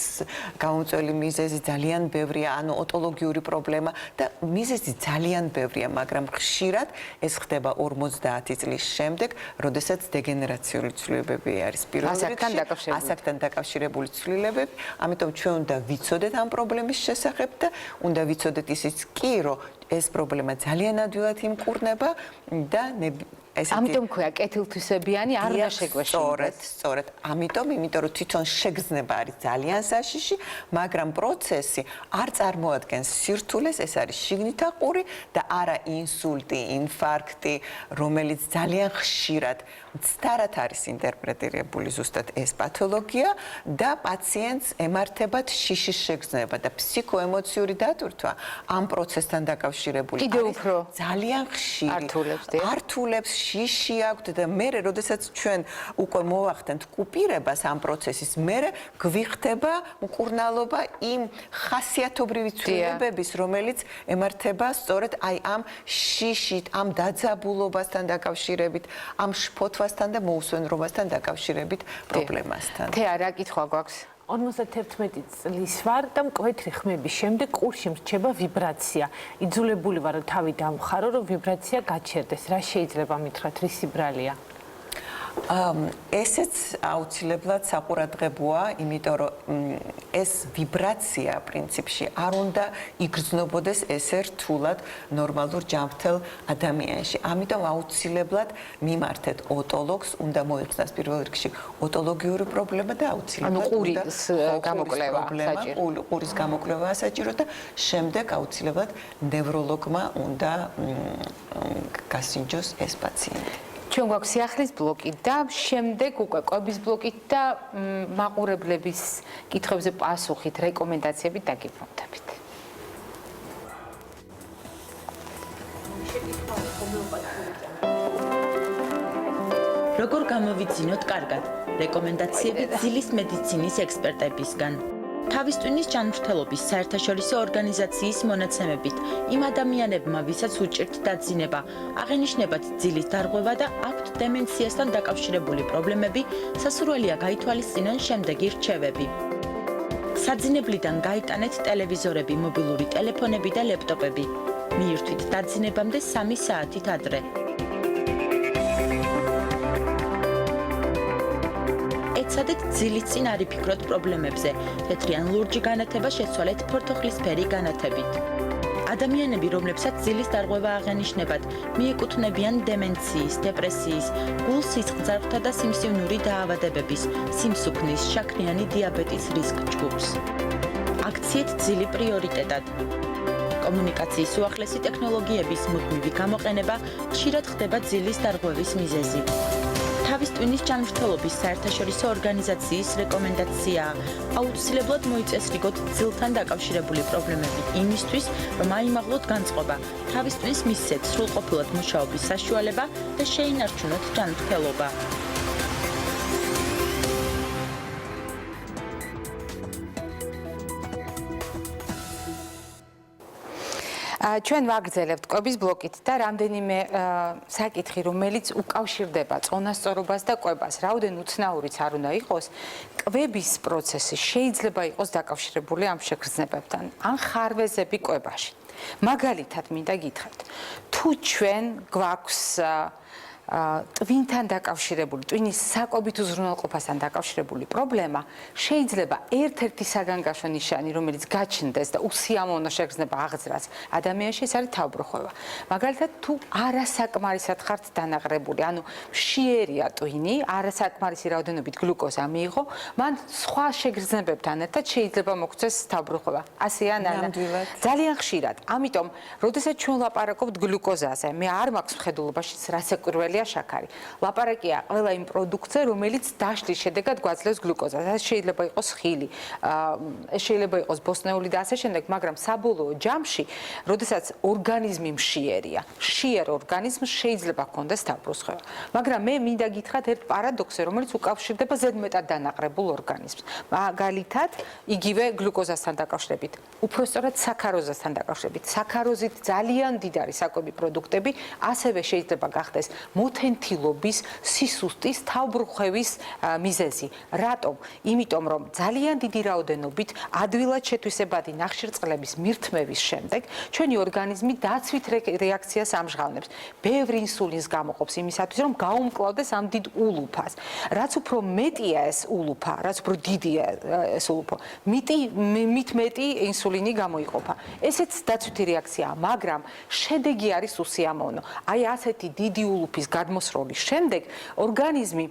გამომწვევი მიზეზი ძალიან ბევრია, ანუ ოტოლოგიური პრობლემა და მიზეზი ძალიან ბევრია, მაგრამ ხშირად ეს ხდება 50 წლის შემდეგ, როდესაც დეგენერაციული ცვლილებები არის პირველ რიგში, ასაკთან დაკავშირებული ცვლილებები, ამიტომ ჩვენ უნდა ვიცოდეთ ამ პრობლემის შესახებ და უნდა ვიცოდეთ ისიც კი, რომ ეს პრობლემა ძალიან ადვილად იმკურნება და ამიტომ ქვია კეთილთვისებიანი არ უნდა შეგვეშინდეს. სწორედ. იმიტომ რომ თვითონ შეგრძნება არის ძალიან საშიში, მაგრამ პროცესი არ წარმოადგენს სირთულეს, ეს არის შიგნით აყური და არა ინსულტი, ინფარქტი, რომელიც ძალიან ხშირად მცდარად არის ინტერპრეტირებული ზუსტად ეს პათოლოგია და პაციენტს ემართებათ შიშის შეგრძნება და ფსიქოემოციური დატვირთვა ამ პროცესთან დაკავშირებული არის ძალიან ხშირი. ართულებს შიში აქვთ და მერე, როდესაც ჩვენ უკვე მოვახდენთ კუპირებას ამ პროცესის, მერე გვიხდება მკურნალობა იმ ხასიათობრივი ცვლილებების, რომელიც ემართება სწორედ აი ამ შიშით, ამ დაძაბულობასთან დაკავშირებით, ამ შფოთვასთან და მოუსვენრობასთან დაკავშირებით პრობლემასთან. რა კითხვა გვაქვს? 51 წლის ვარ და მკვეთრი ხმების შემდეგ ყურში მრჩება ვიბრაცია. იძულებული ვარ თავი დამხარო, რომ ვიბრაცია გაჩერდეს. რა შეიძლება მითხრათ, რის ბრალია? ესეც აუცილებლად საყურადღებოა, იმიტომ რომ ეს ვიბრაცია პრინციპში არ უნდა იგრძნობოდეს ესე რთულად ნორმალურ ჯანმრთელ ადამიანში. ამიტომ აუცილებლად მიმართეთ ოტოლოგს, უნდა მოიხსნას პირველ რიგში ოტოლოგიური პრობლემა და აუცილებლად ყურის გამოკვლევა საჭირო. ყურის გამოკვლევაა საჭირო და შემდეგ აუცილებლად ნევროლოგმა უნდა გასინჯოს ეს პაციენტი. ჩვენ გვაქვს სიახლის ბლოკი და შემდეგ უკვე კვების ბლოკით და მაყურებლების კითხვებზე პასუხით, რეკომენდაციებით დაგიბრუნდებით. როგორ გამოვიძინოთ კარგად? რეკომენდაციები ძილის მედიცინის ექსპერტებისგან. თავის ტვინის ჯანმრთელობის საერთაშორისო ორგანიზაციის მონაცემებით, იმ ადამიანებმა, ვისაც უჭირთ დაძინება, აღენიშნებათ ძილის დარღვევა და აქვთ დემენციასთან დაკავშირებული პრობლემები, სასურველია გაითვალისწინონ შემდეგი რჩევები. საძინებლიდან გაიტანეთ ტელევიზორები, მობილური ტელეფონები და ლეპტოპები. მიირთვით დაძინებამდე 3 საათით ადრე. ეცადეთ ძილის წინ არ იფიქროთ პრობლემებზე. თეთრი ან ლურჯი განათება შეცვალეთ ფორთოხლისფერი განათებით. ადამიანები, რომლებსაც ძილის დარღვევა აღენიშნებათ, მიეკუთვნებიან დემენციის, დეპრესიის, გულ-სისხლძარღვთა და სიმსივნური დაავადებების, სიმსუქნის, შაქრიანი დიაბეტის რისკ ჯგუფს. აქციეთ ძილი პრიორიტეტად. კომუნიკაციის უახლესი ტექნოლოგიების მუდმივი გამოყენება ხშირად ხდება ძილის დარღვევის მიზეზი. თავის ტვინის ჯანმრთელობის საერთაშორისო ორგანიზაციის რეკომენდაციაა აუცილებლად მოიწესრიგოთ ძილთან დაკავშირებული პრობლემები იმისთვის, რომ აიმაღლოთ განწყობა, თავის ტვინის მისცეთ სრულყოფილად მუშაობის საშუალება და შეინარჩუნოთ ჯანმრთელობა. ჩვენ ვაგრძელებთ კვების ბლოკით და რამდენიმე საკითხი, რომელიც უკავშირდება წონასწორობას და კვებას. რაოდენ უცნაურიც არ უნდა იყოს, კვების პროცესი შეიძლება იყოს დაკავშირებული ამ შეგრძნებებთან, ან ხარვეზები კვებაში. მაგალითად, მინდა გითხრათ, თუ ჩვენ გვაქვს ტვინთან დაკავშირებული, ტვინის საკვებით უზრუნველყოფასთან დაკავშირებული პრობლემა შეიძლება ერთ-ერთი საგანგაშო ნიშანი, რომელიც გაჩნდეს და უსიამოვნო შეგრძნება აღძრას ადამიანში, ეს არის თავბრუხვევა. მაგალითად, თუ არასაკმარისად ხართ დანაღრებული, ანუ მშიერია ტვინი, არასაკმარისი რაოდენობით გლუკოზა მიიღო, მან სხვა შეგრძნებებთან ერთად შეიძლება მოგვცეს თავბრუხვევა. ასეა ნანა. ძალიან ხშირად. ამიტომ, როდესაც ჩვენ ლაპარაკობთ გლუკოზაზე, მე არ მაქვს მხედველობაში რასაკვირველია შაქარი. ლაპარაკია ყველა იმ პროდუქტზე, რომელიც დაშლის შედეგად გვაძლევს გლუკოზას. ეს შეიძლება იყოს ხილი, ეს შეიძლება იყოს ბოსტნეული და ასე შემდეგ, მაგრამ საბოლოო ჯამში, როდესაც ორგანიზმი მშიერია, მშიერ ორგანიზმს შეიძლება ჰქონდეს თავბრუხვევა. მაგრამ მე მინდა გითხრათ ერთ პარადოქსი, რომელიც უკავშირდება ზედმეტად დანაყრებულ ორგანიზმს. მაგალითად, იგივე გლუკოზასთან დაკავშირებით, უпростоრად საქაროზასთან დაკავშირებით. საქაროზით ძალიან დიდარი საკვები პროდუქტები ასევე შეიძლება გახდეს მოთენთილობის, სისუსტის, თავბრუხვევის მიზეზი. რატომ? იმიტომ რომ ძალიან დიდი რაოდენობით ადვილად შეთვისებადი ნახშირწყლების მირთმევის შემდეგ ჩვენი ორგანიზმი დაცვით რეაქციას ამჟღავნებს. ბევრი ინსულინს გამოყოფს იმისათვის, რომ გაუმკლავდეს ამ დიდ ულუფას. რაც უფრო მეტია ეს ულუფა, რაც უფრო დიდია ეს ულუფა, მით მეტი ინსულინი გამოიყოფა. ესეც დაცვითი რეაქციაა, მაგრამ შედეგი არის უსიამოვნო. აი ასეთი დიდი ულუფის გადმოსროლის შემდეგ ორგანიზმი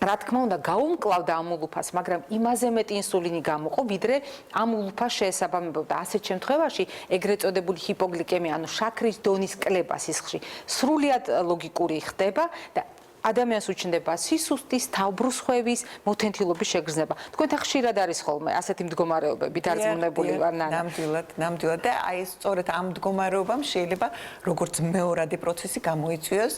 რა თქმა უნდა გაუმკლავდა ამ ულუფას, მაგრამ იმაზე მეტი ინსულინი გამოყო, ვიდრე ამ ულუფას შეესაბამებოდა. ასეთ შემთხვევაში ეგრეთ წოდებული ჰიპოგლიკემია, ანუ შაქრის დონის კლება სისხლში, სრულიად ლოგიკური ხდება და ადამიანს უჩნდება სისუსტის, თავბრუხვევის, მოთენთილობის შეგრძნება. თქვენთან ხშირად არის ხოლმე ასეთი მდგომარეობები დარწმუნებული ვარ ნანა. ნამდვილად და აი სწორედ ამ მდგომარეობამ შეიძლება როგორც მეორადი პროცესი გამოიწვიოს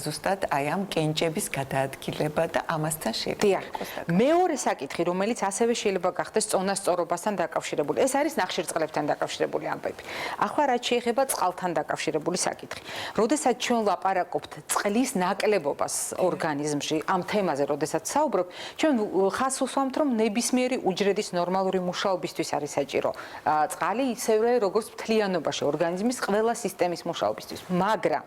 ზუსტად აი ამ კენჭების გადაადგილება და ამასთან შეიძლება იყოს. მეორე საკითხი, რომელიც ასევე შეიძლება გახდეს წონასწორობასთან დაკავშირებული, ეს არის ნახშირწყლებთან დაკავშირებული ამბები. ახლა რაც შეეხება წყალთან დაკავშირებული საკითხი. როდესაც ჩვენ ლაპარაკობთ წყლის ნაკლებობას ორგანიზმში ამ თემაზე, როდესაც საუბრობ, ჩვენ ხაზს უსვამთ, რომ ნებისმიერი უჯრედის ნორმალური მუშაობისთვის არის საჭირო წყალი, ისევე როგორც მთლიანობაში ორგანიზმის ყველა სისტემის მუშაობისთვის. მაგრამ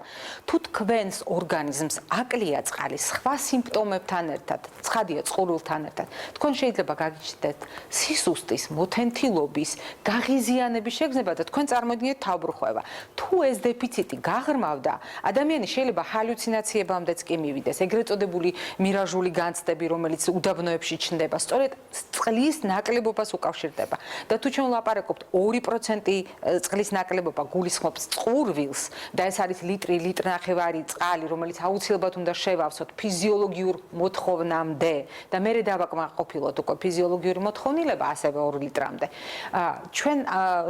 თუ თქვენს ორგანიზმს აკლია წყალი სხვა სიმპტომებთან ერთად, ცხადია წყურვილთან ერთად, თქვენ შეიძლება გაგიჩნდეთ სისუსტის, მოთენთილობის, გაღიზიანების შეგრძნება და თქვენ წარმოიდგინეთ თავბრუხვევა. თუ ეს დეფიციტი გაღრმავდა, ადამიანი შეიძლება ჰალუცინაციებამდეც კი მივიდეს. ეგრეთ წოდებული მირაჟული განცდები, რომელიც უდაბნოებში ჩნდება, სწორედ წყლის ნაკლებობას უკავშირდება. და თუ ჩვენ ლაპარაკობთ 2% წყლის ნაკლებობა გულისხმობს წყურვილს და ეს არის ლიტრი-ნახევარი წყალი, რომელიც აუცილებლად უნდა შევავსოთ ფიზიოლოგიურ მოთხოვნამდე და მერე დავაკმაყოფილოთ უკვე ფიზიოლოგიური მოთხოვნილება ასევე 2 ლიტრამდე. ჩვენ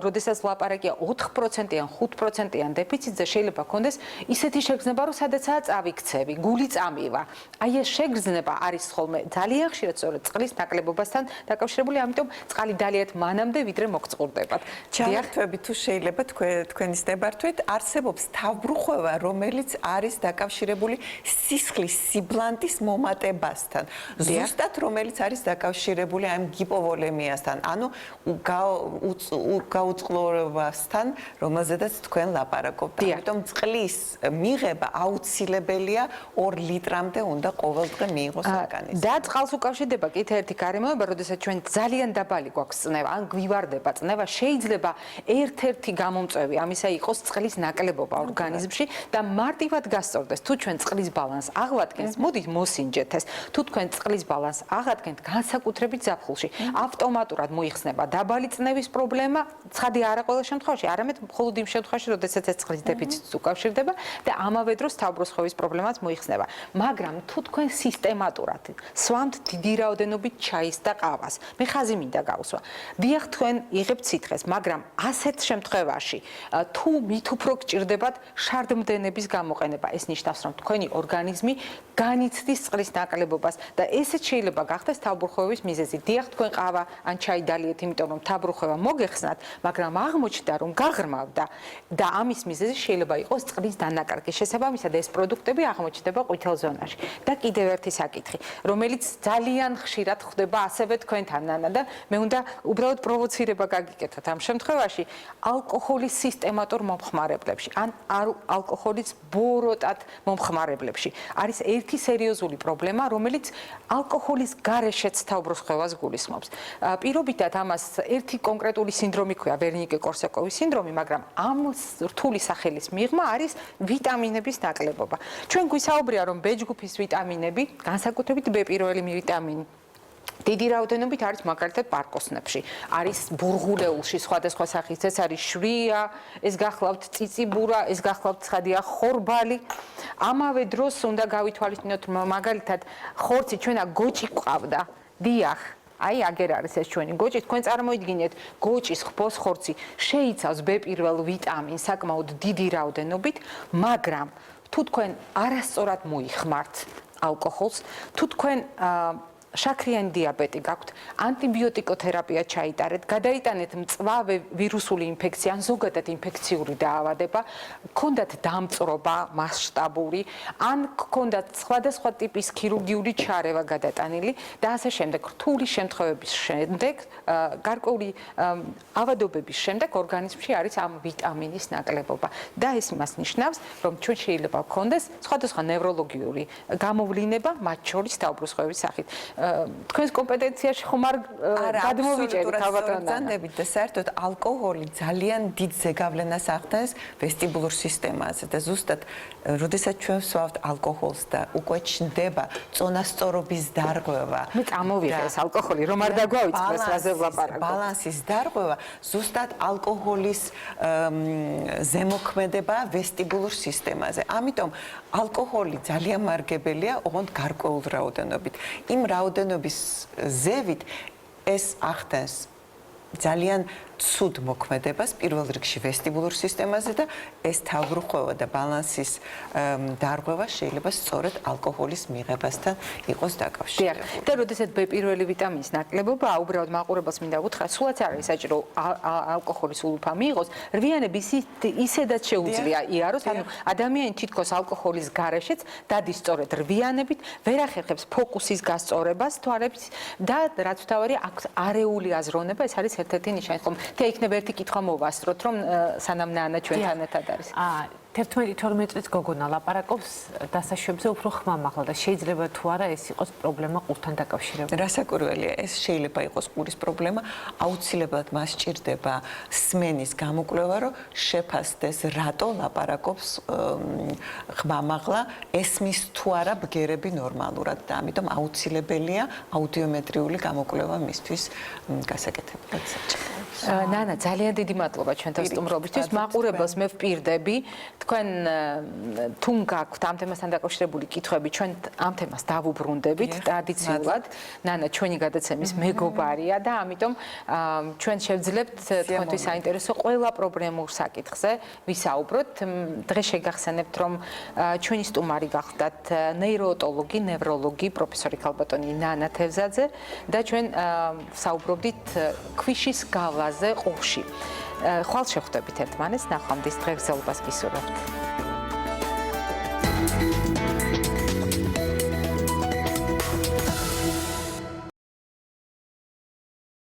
როდესაც ლაპარაკია 4%-იან, 5%-იან დეფიციტზე შეიძლება გქონდეს ისეთი შეგრძნება, რომ სადაცაა წავიქცევი, გული წამივა. აი ეს შეგრძნება არის ხოლმე ძალიან ხშირად სწორედ წყლის ნაკლებობასთან დაკავშირებული, ამიტომ წყალი დალიათ მანამდე, ვიდრე მოგწყურდებათ. ჯანმრთელები თუ შეიძლება თქვენის ნებართვით არსებობს თავბრუხვევა, რომელიც არის დაკავშირებული სისხლის სიბლანტის მომატებასთან. ზუსტად რომელიც არის დაკავშირებული ამ ჰიპოვოლემიასთან, ანუ გაუწყლობასთან, რომელზედაც თქვენ ლაპარაკობთ. ამიტომ წყლის მიღება აუცილებელია 2 ლიტრამდე უნდა ყოველდღე მიიღოს ორგანიზმი. და წყალს უკავშირდება კიდე ერთი გარემოება, როდესაც ჩვენ ძალიან დაბალი გვაქვს წნევა, ან გვივარდება წნევა, შეიძლება ერთ-ერთი გამომწვევი ამისა იყოს წყლის ნაკლებობა ორგანიზმში და მარტივად გასწორდეს. თუ ჩვენ წყლის ბალანსს აღვადგენს, მოდით მოსინჯეთ ეს. თუ თქვენ წყლის ბალანსს აღადგენთ განსაკუთრებით ზაფხულში, ავტომატურად მოიხსნება დაბალი წნევის პრობლემა, ცხადი არა ყველა შემთხვევაში, არამედ მხოლოდ იმ შემთხვევაში, როდესაც ეს წყლის დეფიციტს უკავშირდება და ამავე დროს თავბრუცხევის პრობლემაც მოიხსნება. მაგრამ თუ თქვენ სისტემატურად სვამთ დიდი რაოდენობით ჩაის და ყავას, მე ხაზი მინდა გავუსვა. დიახ, თქვენ იღებთ სითხეს, მაგრამ ასეთ შემთხვევაში თუ მით უფრო გჭირდებათ შარდმდენების გამოყენება, ეს ნიშნავს, რომ თქვენი ორგანიზმი განიცდის წყლის ნაკლებობას და ესეც შეიძლება გახდეს თავბრუხვევის მიზეზი. დიახ, თქვენ ყავა ან ჩაი დალიეთ, იმიტომ რომ თავბრუხვევა მოგეხსნათ, მაგრამ აღმოჩნდა, რომ გაღრმავდა და ამის მიზეზი შეიძლება იყოს წყლის დანაკარგი. შესაბამისად, ეს პროდუქტები აღმოჩნდება ყვითელ ზონაში. და კიდევ ერთი საკითხი, რომელიც ძალიან ხშირად ხდება ასევე თქვენთან ნანა და მე უნდა უბრალოდ პროვოცირება გაგიკეთოთ ამ შემთხვევაში ალკოჰოლის სისტემატურ მომხმარებლებში ან ალკოჰოლის ბოროტად მომხმარებლებში არის ერთი სერიოზული პრობლემა, რომელიც ალკოჰოლის გარეშეც თავბრუსხვევას გულისხმობს. პირობითად ამას ერთი კონკრეტული სინდრომი ქვია, ვერნიკე-კორსაკოვის სინდრომი, მაგრამ ამ რთული სახელის მიღმა არის ვიტამინების ნაკლებობა. ჩვენ გვისაუბრია, რომ B ჯგუფის ვიტამინები, განსაკუთრებით B პირველი ვიტამინი დიდი რაოდენობით არის მაგალითად პარკოსნებში, არის ბურღულეულში, სხვადასხვა სახის, ეს არის შვია, ეს გახლავთ წიწიბურა, ეს გახლავთ ცხადია ხორბალი. ამავე დროს უნდა გავითვალისწინოთ, მაგალითად, ხორცი ჩვენა გოჭი ყავდა. დიახ, აი აგერ არის ეს ჩვენი გოჭი, თქვენ წარმოიდგინეთ, გოჭის ხბოს ხორცი შეიცავს B პირველ ვიტამინს საკმაოდ დიდი რაოდენობით, მაგრამ თუ თქვენ არასწორად მოიხმართ ალკოჰოლს, თუ თქვენ შაქრიანი დიაბეტი გაქვთ, ანტიბიოტიკოთერაპია ჩაიტარეთ, გადაიტანეთ მწვავე ვირუსული ინფექცია, ან ზოგადად ინფექციური დაავადება, გქონდათ დამწრობა მასშტაბური, ან გქონდათ სხვადასხვა ტიპის ქირურგიული ჩარევა გადატანილი და ასე შემდეგ. რთული შემთხვევების შემდეგ, გარკვეული ავადობების შემდეგ ორგანიზმში არის ამ ვიტამინის ნაკლებობა. და ეს იმას ნიშნავს, რომ ჩვენ შეიძლება გქონდეს სხვადასხვა ნევროლოგიური გამოვლინება, მათ შორის თავბრუსხვევის სახით. თქვენს კომპეტენციაში ხომ არ გადმოვიჭერთ ალბათ და საერთოდ ალკოჰოლი ძალიან დიდ ზეგავლენას ახდენს ვესტიბულურ სისტემაზე და ზუსტად როდესაც ჩვენ ვსვავთ ალკოჰოლს და უკვე ჩნდება წონასწორობის დარღვევა. მე წამოვიღე ეს ალკოჰოლი, რომ არ დაგვავიწყდეს რაზე ვლაპარაკობ. ბალანსის დარღვევა ზუსტად ალკოჰოლის ზემოქმედება ვესტიბულურ სისტემაზე. ამიტომ ალკოჰოლი ძალიან მარგებელია ოღონდ გარკვეულ რაოდენობით. იმ რაოდენობის ზევით ეს ახდენს ძალიან ცუდ მოქმედებას პირველ რიგში ვესტიბულურ სისტემაზე და ეს თავბრუხვევა და ბალანსის დარღვევა შეიძლება სწორედ ალკოჰოლის მიღებასთან იყოს დაკავშირებული. და როდესაც B პირველი ვიტამინის ნაკლებობა, უბრალოდ მაყურებელს მინდა უთხრა, სულაც არ არის საჭირო ალკოჰოლის ულუფა მიიღოს, რვიანები ისედაც შეუძლია იაროს, ანუ ადამიანი თითქოს ალკოჰოლის გარეშეც დადის სწორედ რვიანებით, ვერ ახერხებს ფოკუსის გასწორებას თვალების და რაც თავარი აქვს არეული აზროვნება, ეს არის ერთ-ერთი ნიშანი, ხომ და იქნება ერთი კითხვა მოვასწროთ, რომ სანამ ნანა ჩვენთან ერთად არის. 11-12 წლის გოგონა ლაპარაკობს დასაშვებზე უფრო ხმამაღლა და შეიძლება თუ არა ეს იყოს პრობლემა ყურთან დაკავშირებული. რასაკვირველია, ეს შეიძლება იყოს ყურის პრობლემა, აუცილებლად მას სჭირდება სმენის გამოკვლევა, რომ შეფასდეს, რატო ლაპარაკობს ხმამაღლა, ესმის თუ არა ბგერები ნორმალურად და ამიტომ აუცილებელია აუდიომეტრიული გამოკვლევა მისთვის გასაკეთებლად საჭირო. ნანა, ძალიან დიდი მადლობა ჩვენთან სტუმრობისთვის. მაყურებელს მე ვპირდები, თქვენ თუ გაქვთ ამ თემასთან დაკავშირებული კითხვები, ჩვენ ამ თემას დავუბრუნდებით ტრადიციულად. ნანა, ჩვენი გადაცემის მეგობარია და ამიტომ ჩვენ შევძლებთ თქვენთვის საინტერესო ყველა პრობლემურ საკითხზე ვისაუბროთ. დღეს შეგახსენებთ, რომ ჩვენი სტუმარი გახლდათ ნეიროოტოლოგი, ნევროლოგი, პროფესორი ქალბატონი ნანა თევზაძე და ჩვენ საუბრობდით ქვიშის გავლაზე ყურში. ხვალ შევხვდებით ერთმანეთს, ნახვამდის დღესდღეობას გისურვებთ.